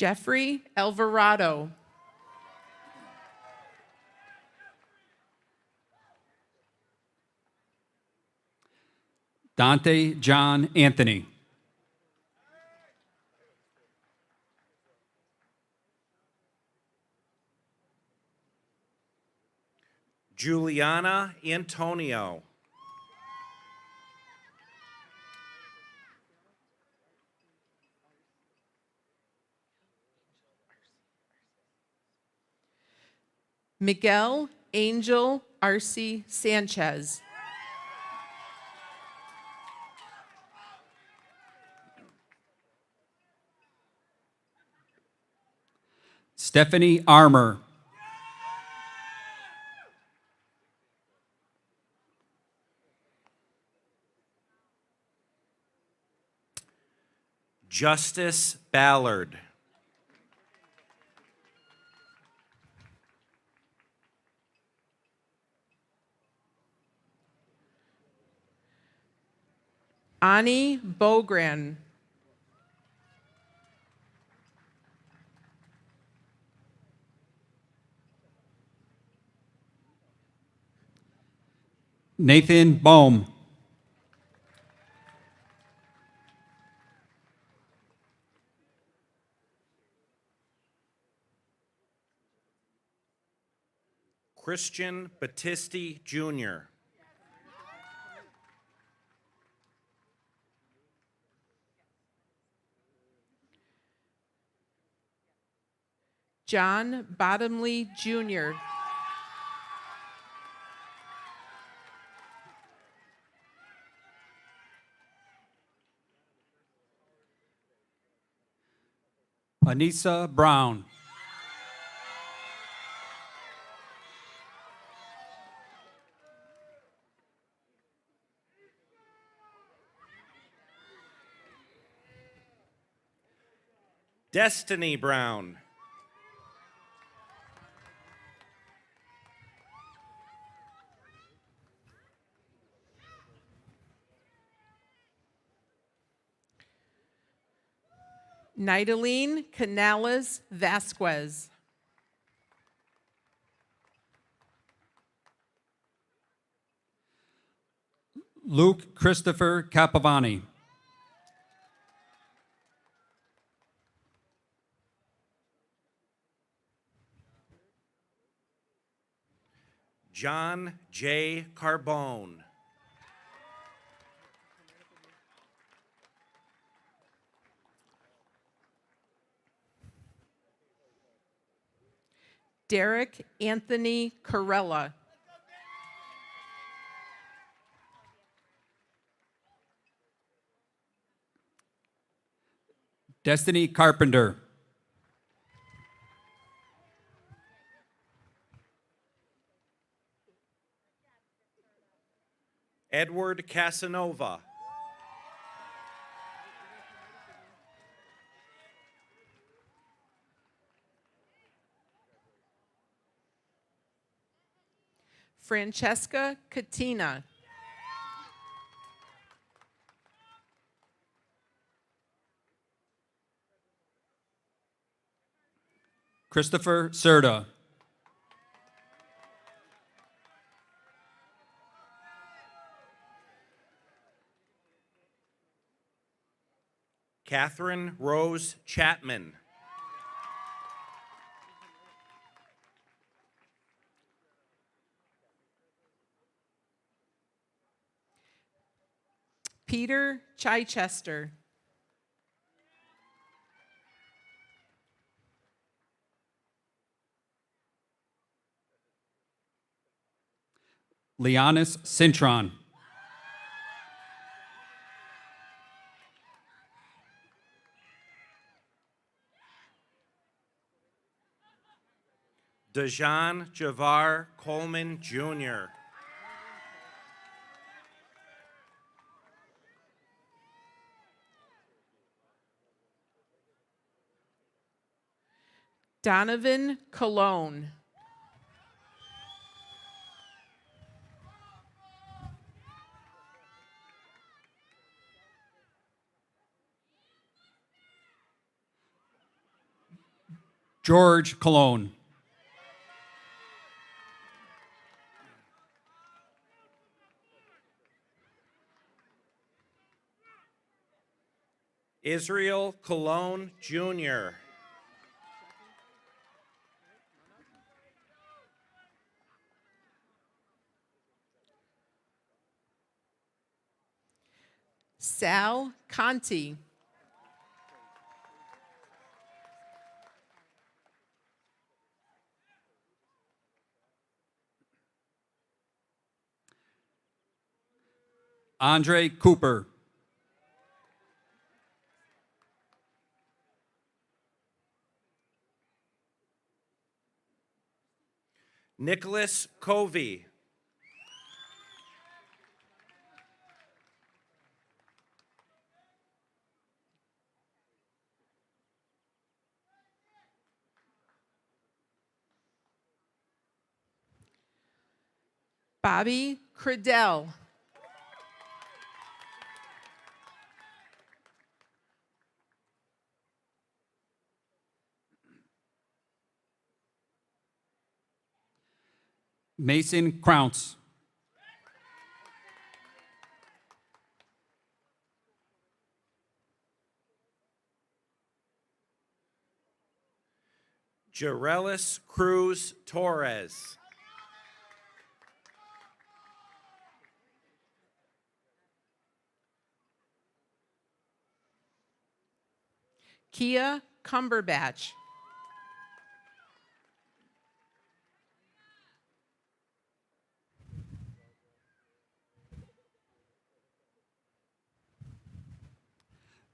Jeffrey Alvarado. Dante John Anthony. Juliana Antonio. Miguel Angel Arce Sanchez. Stephanie Armour. Justice Ballard. Ani Bogran. Nathan Bohm. Christian Battisti Jr. John Bottomley Jr. Anissa Brown. Destiny Brown. Nidaline Canales Vasquez. Luke Christopher Capovani. John J. Carbone. Derek Anthony Corella. Destiny Carpenter. Edward Casanova. Francesca Katina. Christopher Serta. Catherine Rose Chapman. Peter Chichester. Leonis Cintron. Dejan Javar Coleman Jr. Donovan Cologne. George Cologne. Israel Cologne Jr. Sal Conti. Andre Cooper. Nicholas Covey. Bobby Credell. Mason Crounce. Jarelis Cruz Torres. Kia Cumberbatch.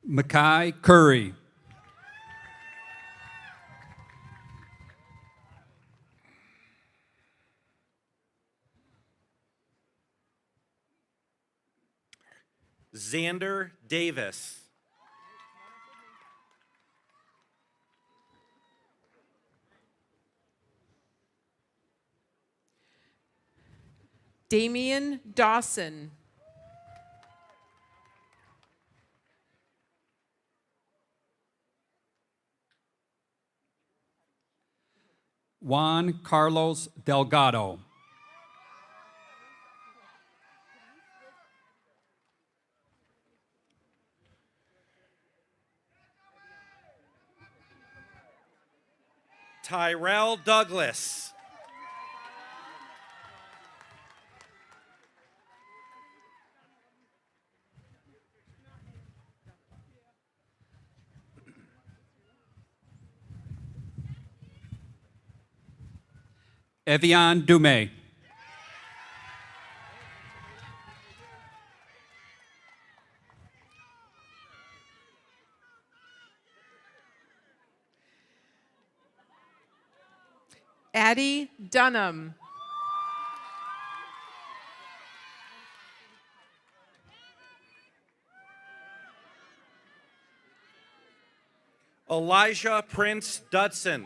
Mackay Curry. Xander Davis. Damian Dawson. Juan Carlos Delgado. Tyrell Douglas. Evian Dumais. Addie Dunham. Elijah Prince Dudson.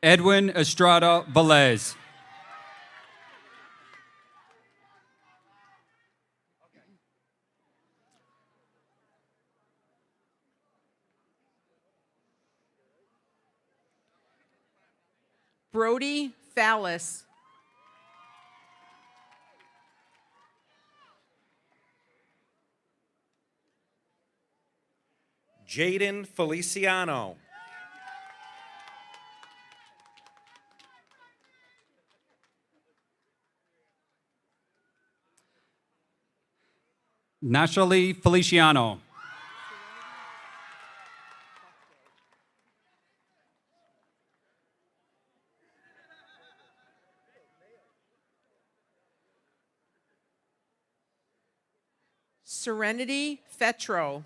Edwin Estrada Velez. Brody Fallis. Jaden Feliciano. Nachali Feliciano. Serenity Fetro.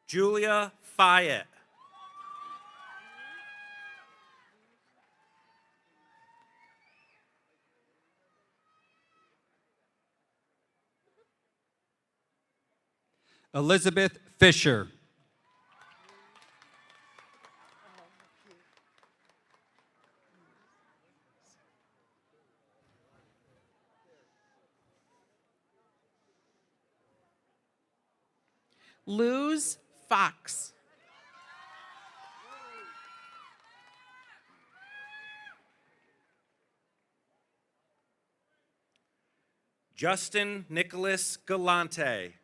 Julia Fayette. Elizabeth Fisher. Luz Fox. Justin Nicholas Galante.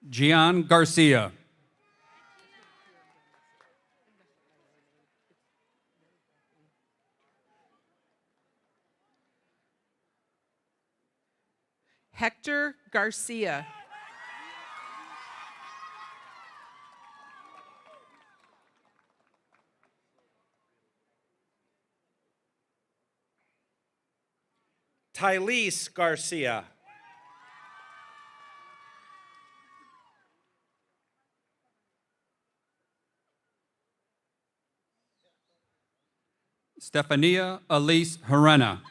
Gian Garcia. Hector Garcia. Tylese Garcia. Stefania Elise Herena.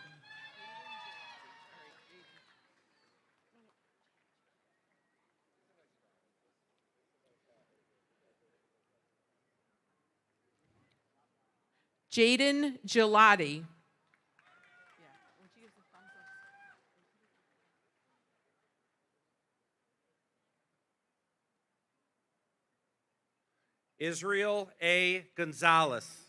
Jaden Gelati. Israel A. Gonzalez.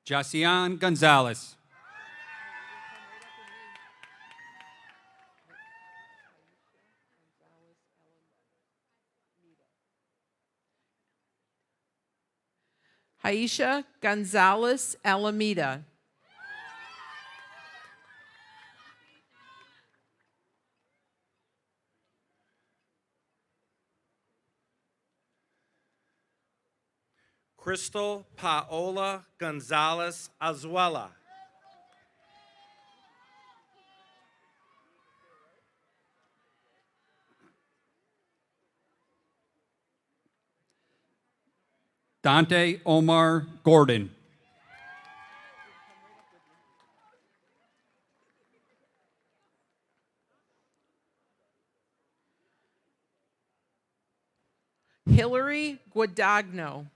Jacian Gonzalez. Aisha Gonzalez Alameda. Crystal Paola Gonzalez Azuela. Dante Omar Gordon. Hillary Guadagno.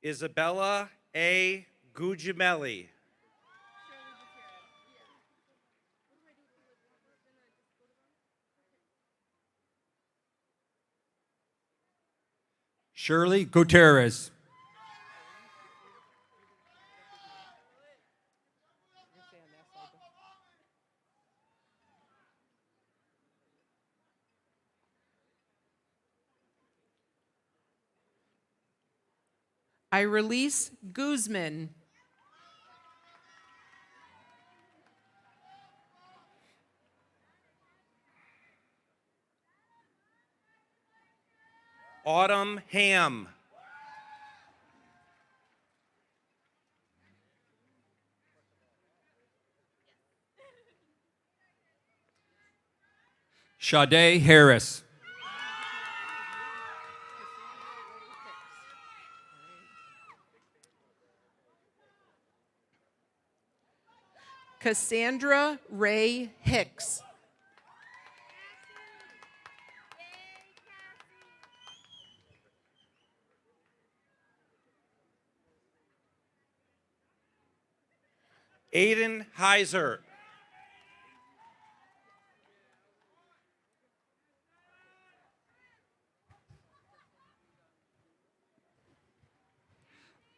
Isabella A. Gugimelli. Shirley Gutierrez. Irelise Guzman. Autumn Ham. Sade Harris. Cassandra Ray Hicks. Aiden Heiser.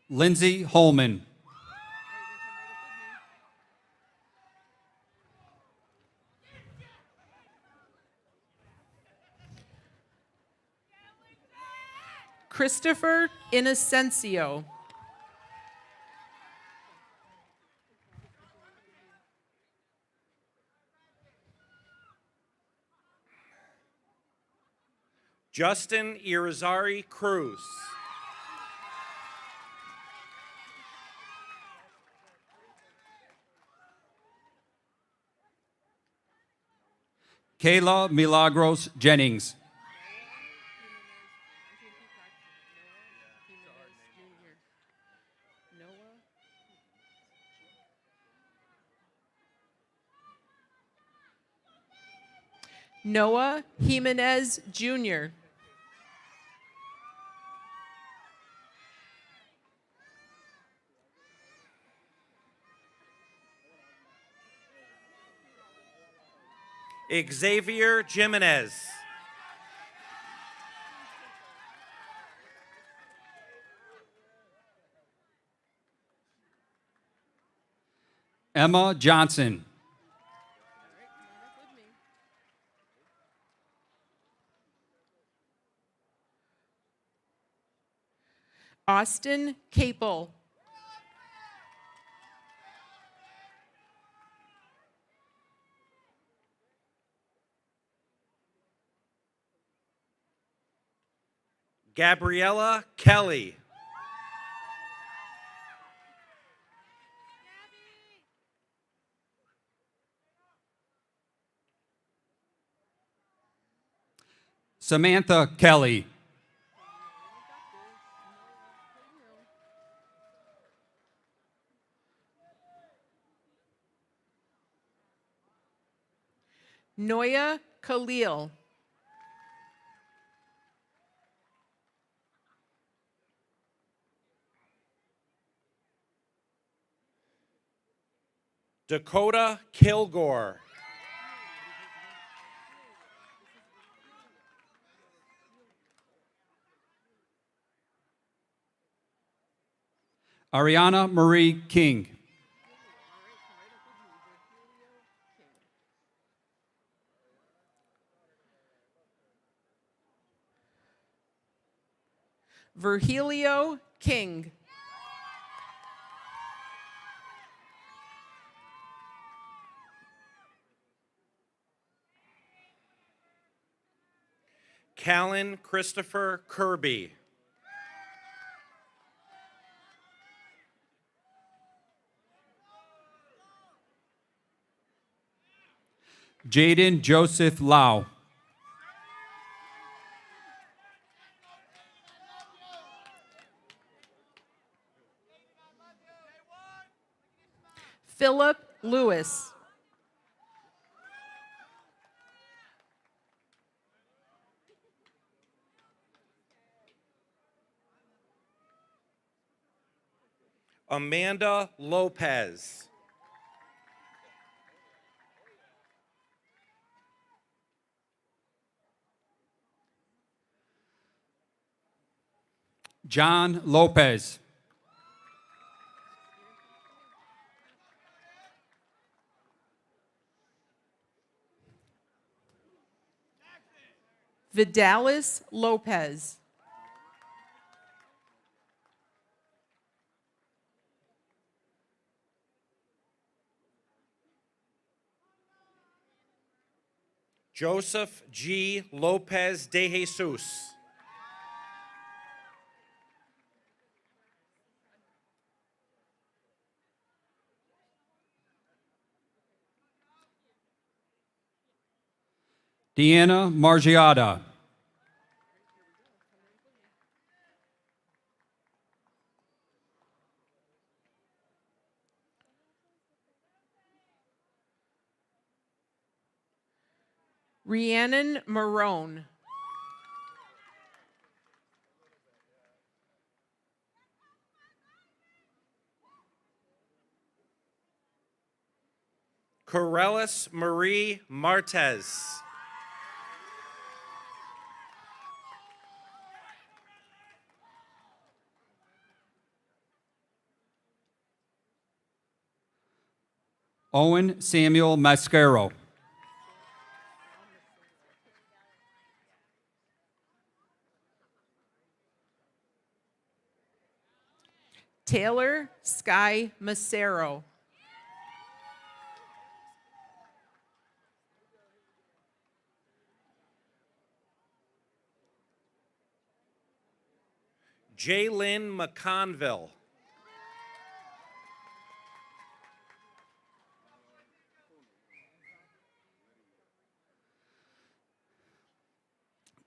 Lindsay Holman. Christopher Inocencio. Justin Irizarry Cruz. Kayla Milagros Jennings. Noah Jimenez Jr. Xavier Jimenez. Emma Johnson. Austin Capel. Gabriella Kelly. Samantha Kelly. Noya Khalil. Dakota Kilgore. Ariana Marie King. Virgilio King. Callan Christopher Kirby. Jaden Joseph Lau. Philip Lewis. Amanda Lopez. John Lopez. Vidalis Lopez. Joseph G. Lopez de Jesus. Deanna Margiata. Rhiannon Marone. Corellis Marie Martez. Owen Samuel Mascaro. Taylor Sky Macero. Jaylyn McConville.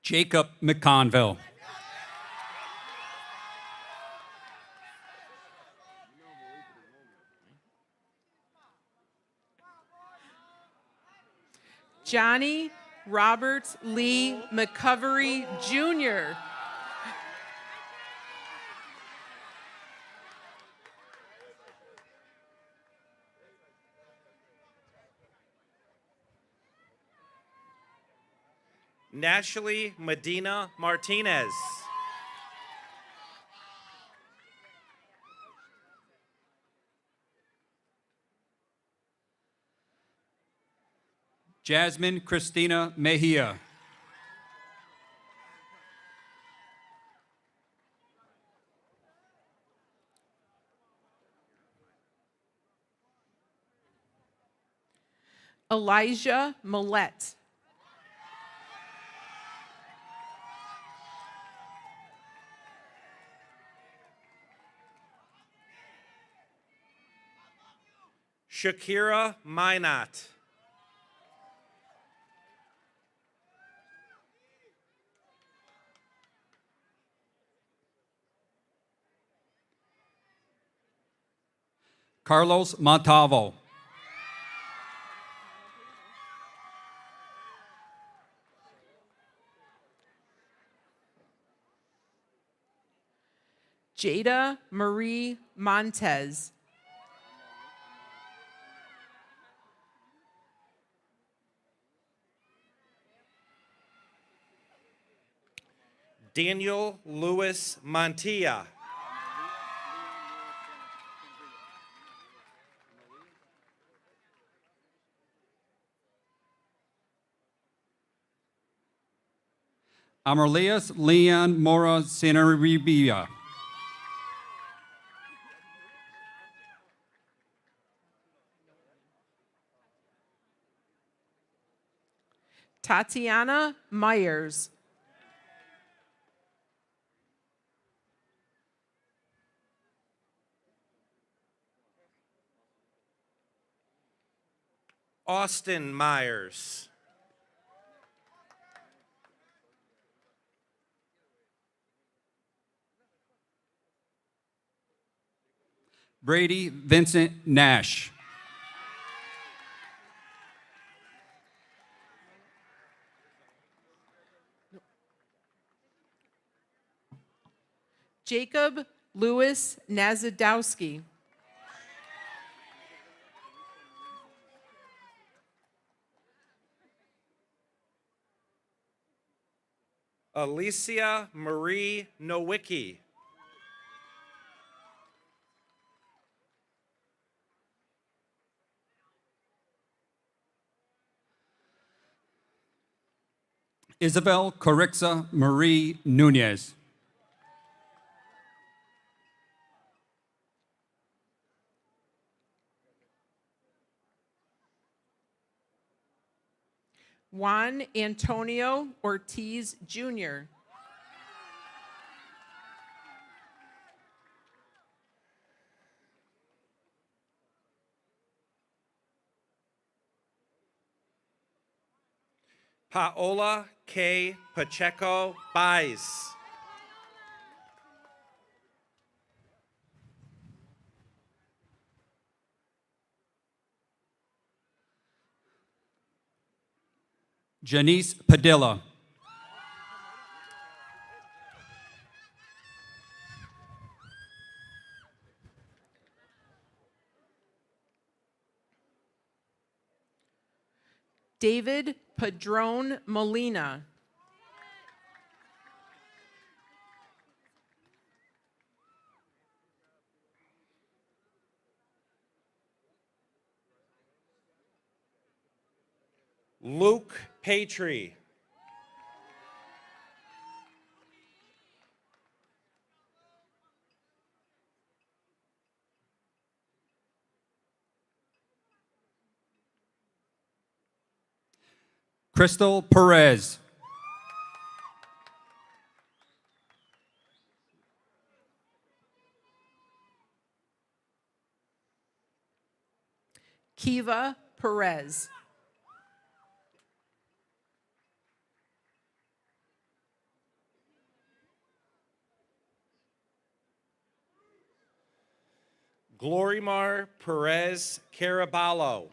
Jacob McConville. Johnny Robert Lee McCovery Jr. Nashley Medina Martinez. Jasmine Christina Mejia. Elijah Millette. Shakira Minot. Carlos Montalvo. Jada Marie Montez. Daniel Lewis Montilla. Amarlias Leon Mora Sinaribia. Tatiana Myers. Austin Myers. Brady Vincent Nash. Jacob Louis Nazadowski. Alicia Marie Nowicki. Isabel Corixa Marie Nunez. Juan Antonio Ortiz Jr. Paola K. Pacheco Baez. Janice Padilla. David Padron Molina. Luke Patry. Crystal Perez. Kiva Perez. Glorimar Perez Caraballo.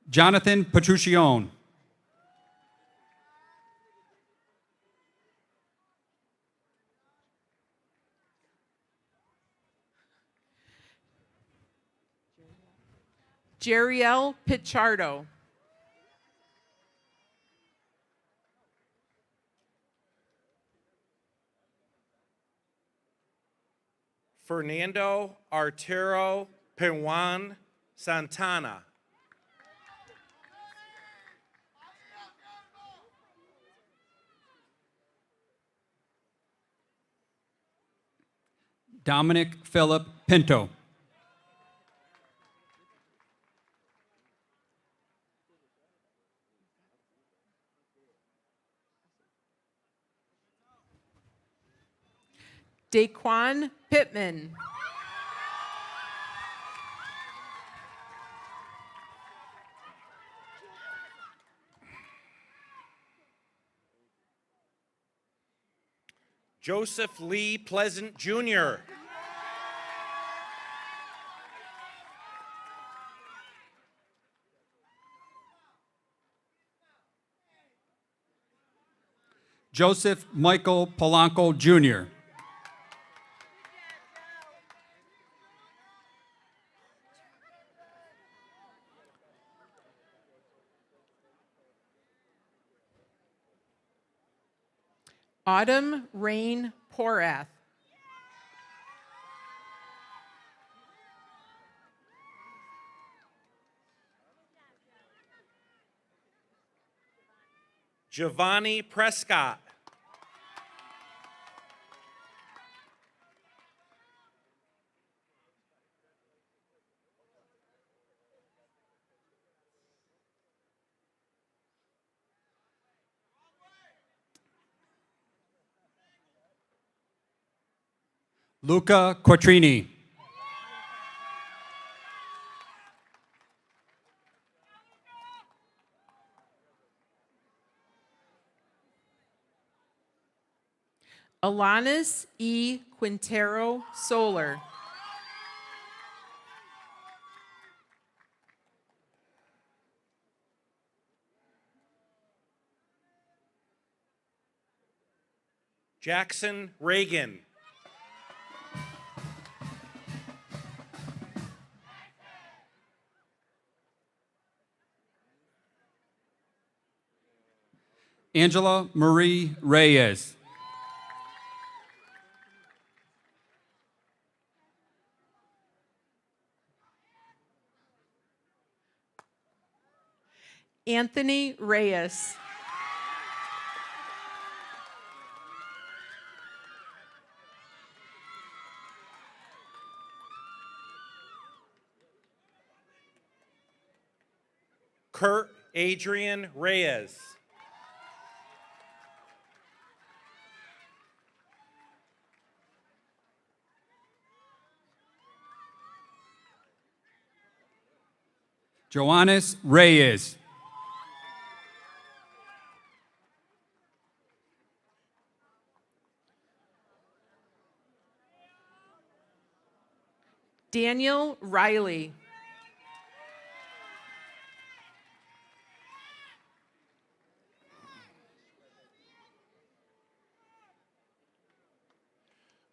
Jonathan Petruccione. Jeriel Pichardo. Fernando Arturo Pejuan Santana. Dominic Philip Pinto. Daquan Pittman. Joseph Lee Pleasant Jr. Joseph Michael Polanco Jr. Autumn Rain Porath. Giovanni Prescott. Luca Quattrini. Alanis E. Quintero Solar. Jackson Reagan. Angela Marie Reyes. Anthony Reyes. Kurt Adrian Reyes. Joannis Reyes. Daniel Riley.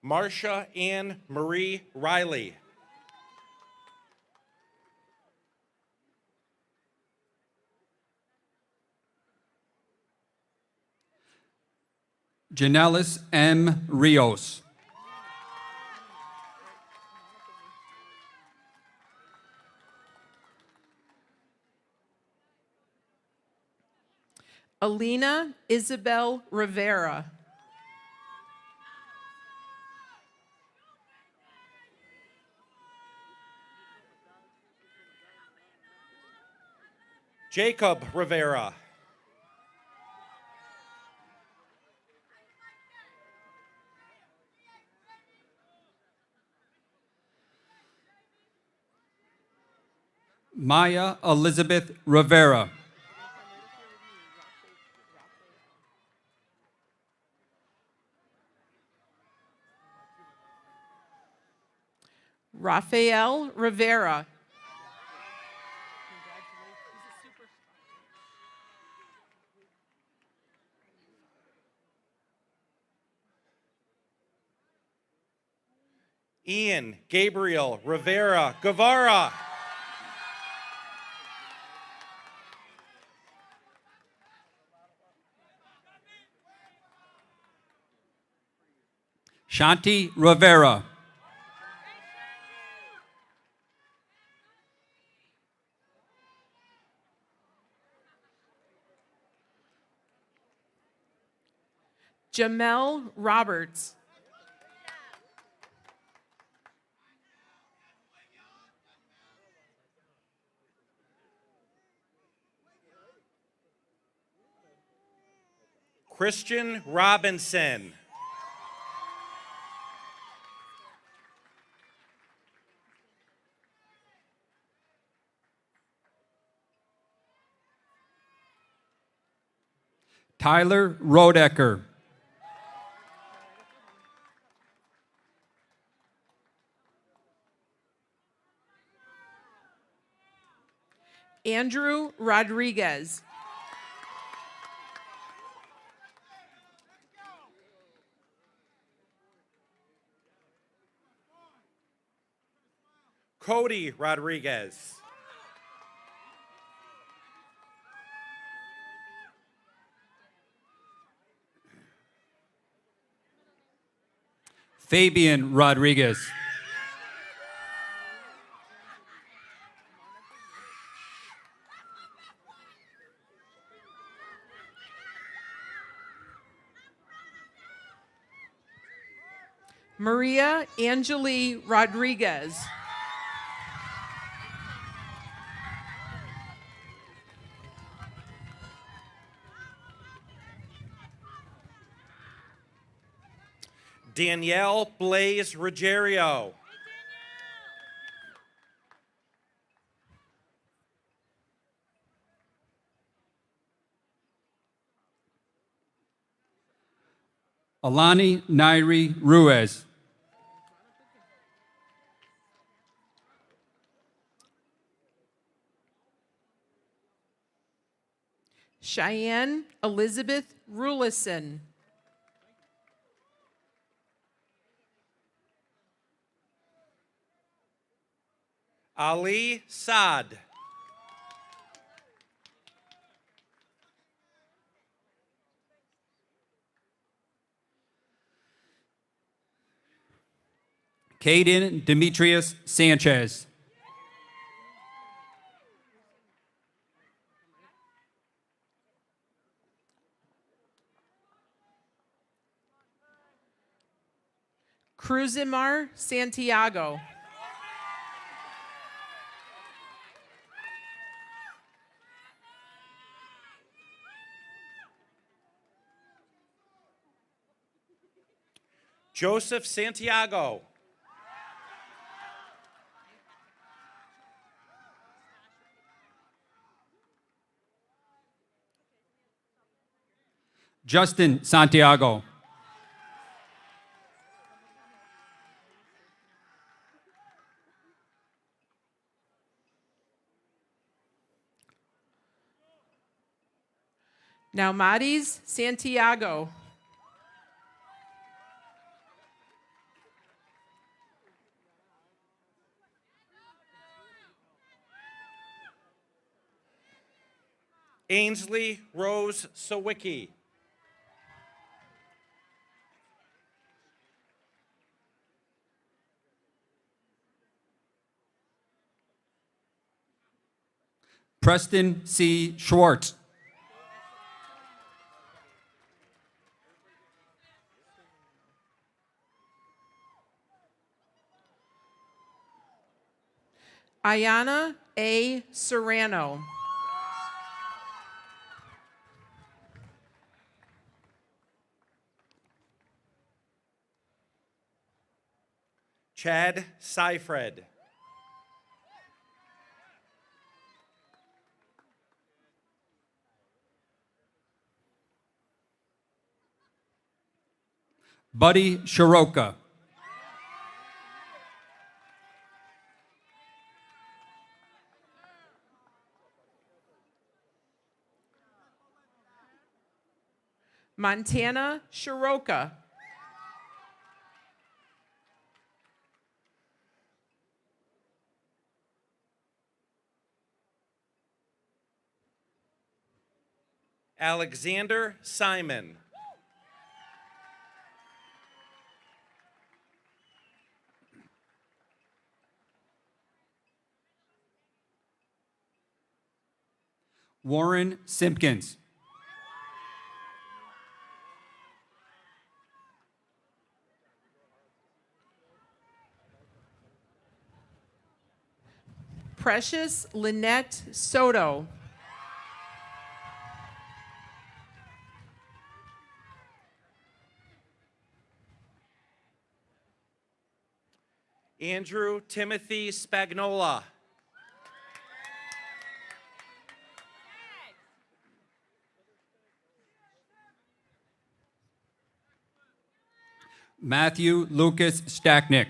Marcia Ann Marie Riley. Janelis M. Rios. Alina Isabel Rivera. Jacob Rivera. Maya Elizabeth Rivera. Rafael Rivera. Ian Gabriel Rivera Guevara. Shanti Rivera. Jamel Roberts. Christian Robinson. Tyler Rodecker. Andrew Rodriguez. Cody Rodriguez. Fabian Rodriguez. Maria Angeli Rodriguez. Danielle Blaze Ruggiero. Alani Nairi Ruiz. Cheyenne Elizabeth Rulison. Ali Saad. Caden Demetrius Sanchez. Cruzimar Santiago. Joseph Santiago. Justin Santiago. Naumadis Santiago. Ainsley Rose Sawicki. Preston C. Schwartz. Ayana A. Serrano. Chad Seifred. Buddy Shiroka. Montana Shiroka. Alexander Simon. Warren Simpkins. Precious Lynette Soto. Andrew Timothy Spagnola. Matthew Lucas Stacknick.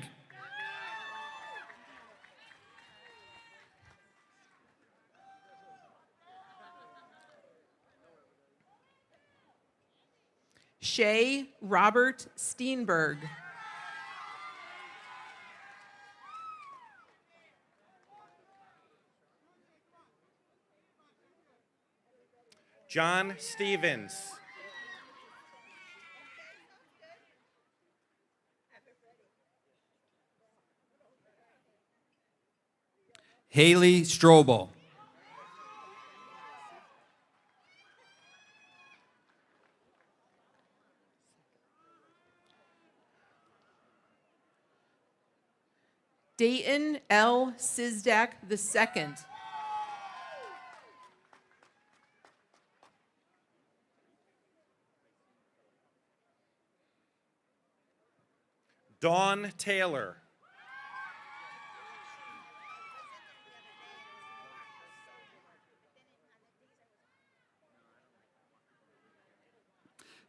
Shay Robert Steenberg. John Stevens. Haley Strobel. Dayton L. Sizdak II. Dawn Taylor.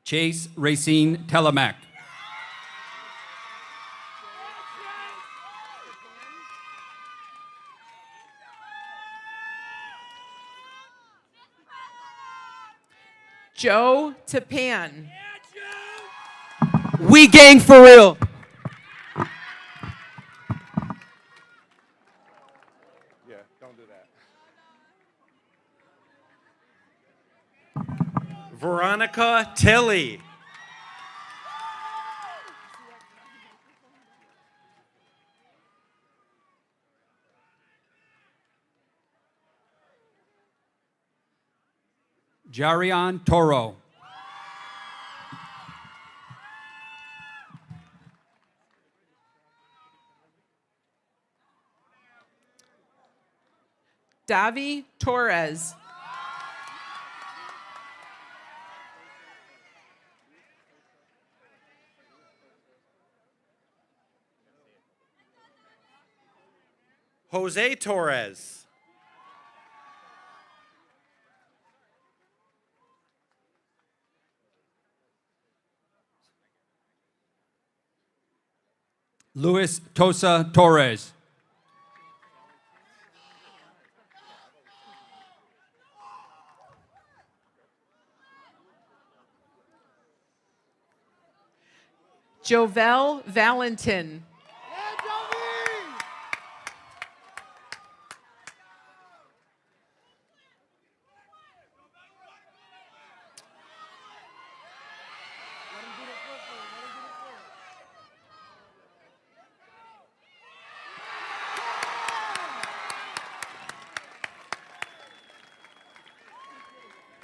Chase Racine Telemac. Joe Tapan. We gang for real. Yeah, don't do that. Veronica Tilley. Jarion Toro. Davi Torres. Jose Torres. Luis Tosa Torres. Jovel Valentin.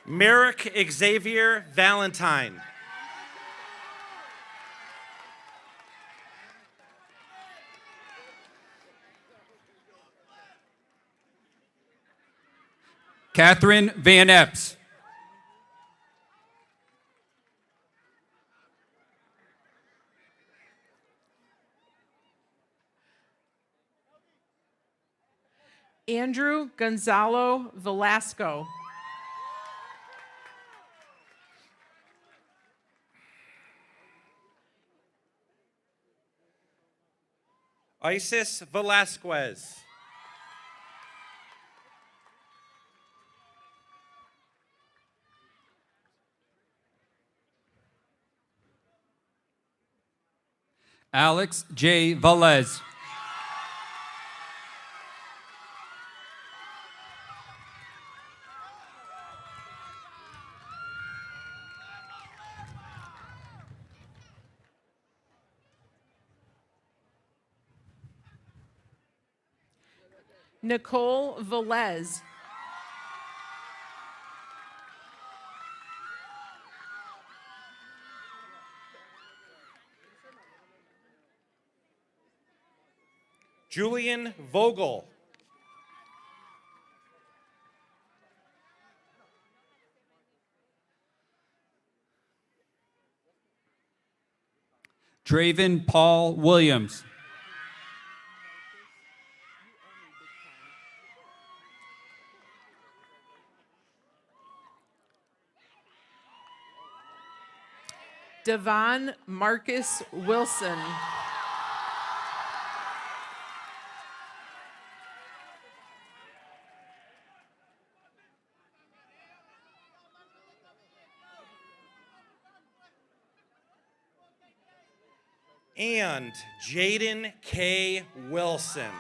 Merrick Xavier Valentine. Catherine Van Epps. Andrew Gonzalo Velasco. Isis Velasquez. Alex J. Velez. Nicole Velez. Julian Vogel. Draven Paul Williams. Devon Marcus Wilson. And Jaden K. Wilson.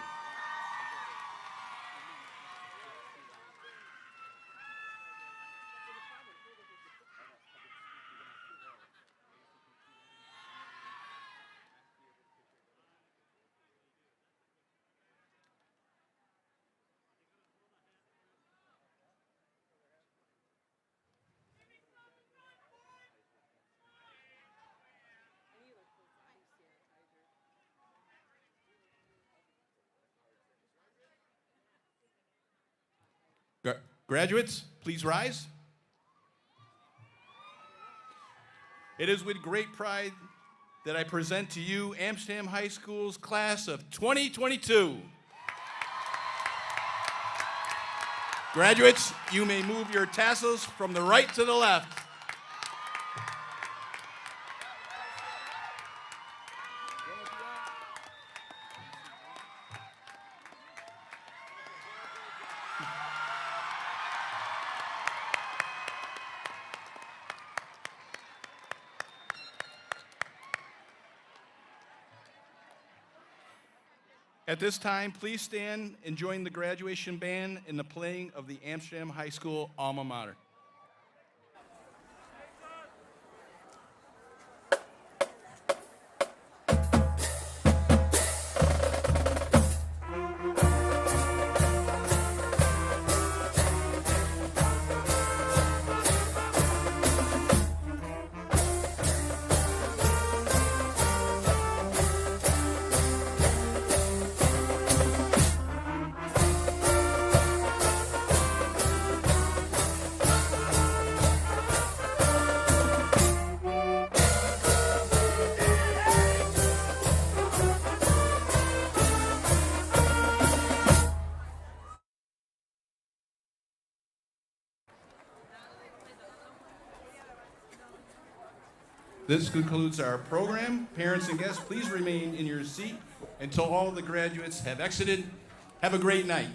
Graduates, please rise. It is with great pride that I present to you Amsterdam High School's class of 2022. Graduates, you may move your tassels from the right to the left. At this time, please stand and join the graduation band in the playing of the Amsterdam High School alma mater. This concludes our program. Parents and guests, please remain in your seat until all the graduates have exited. Have a great night.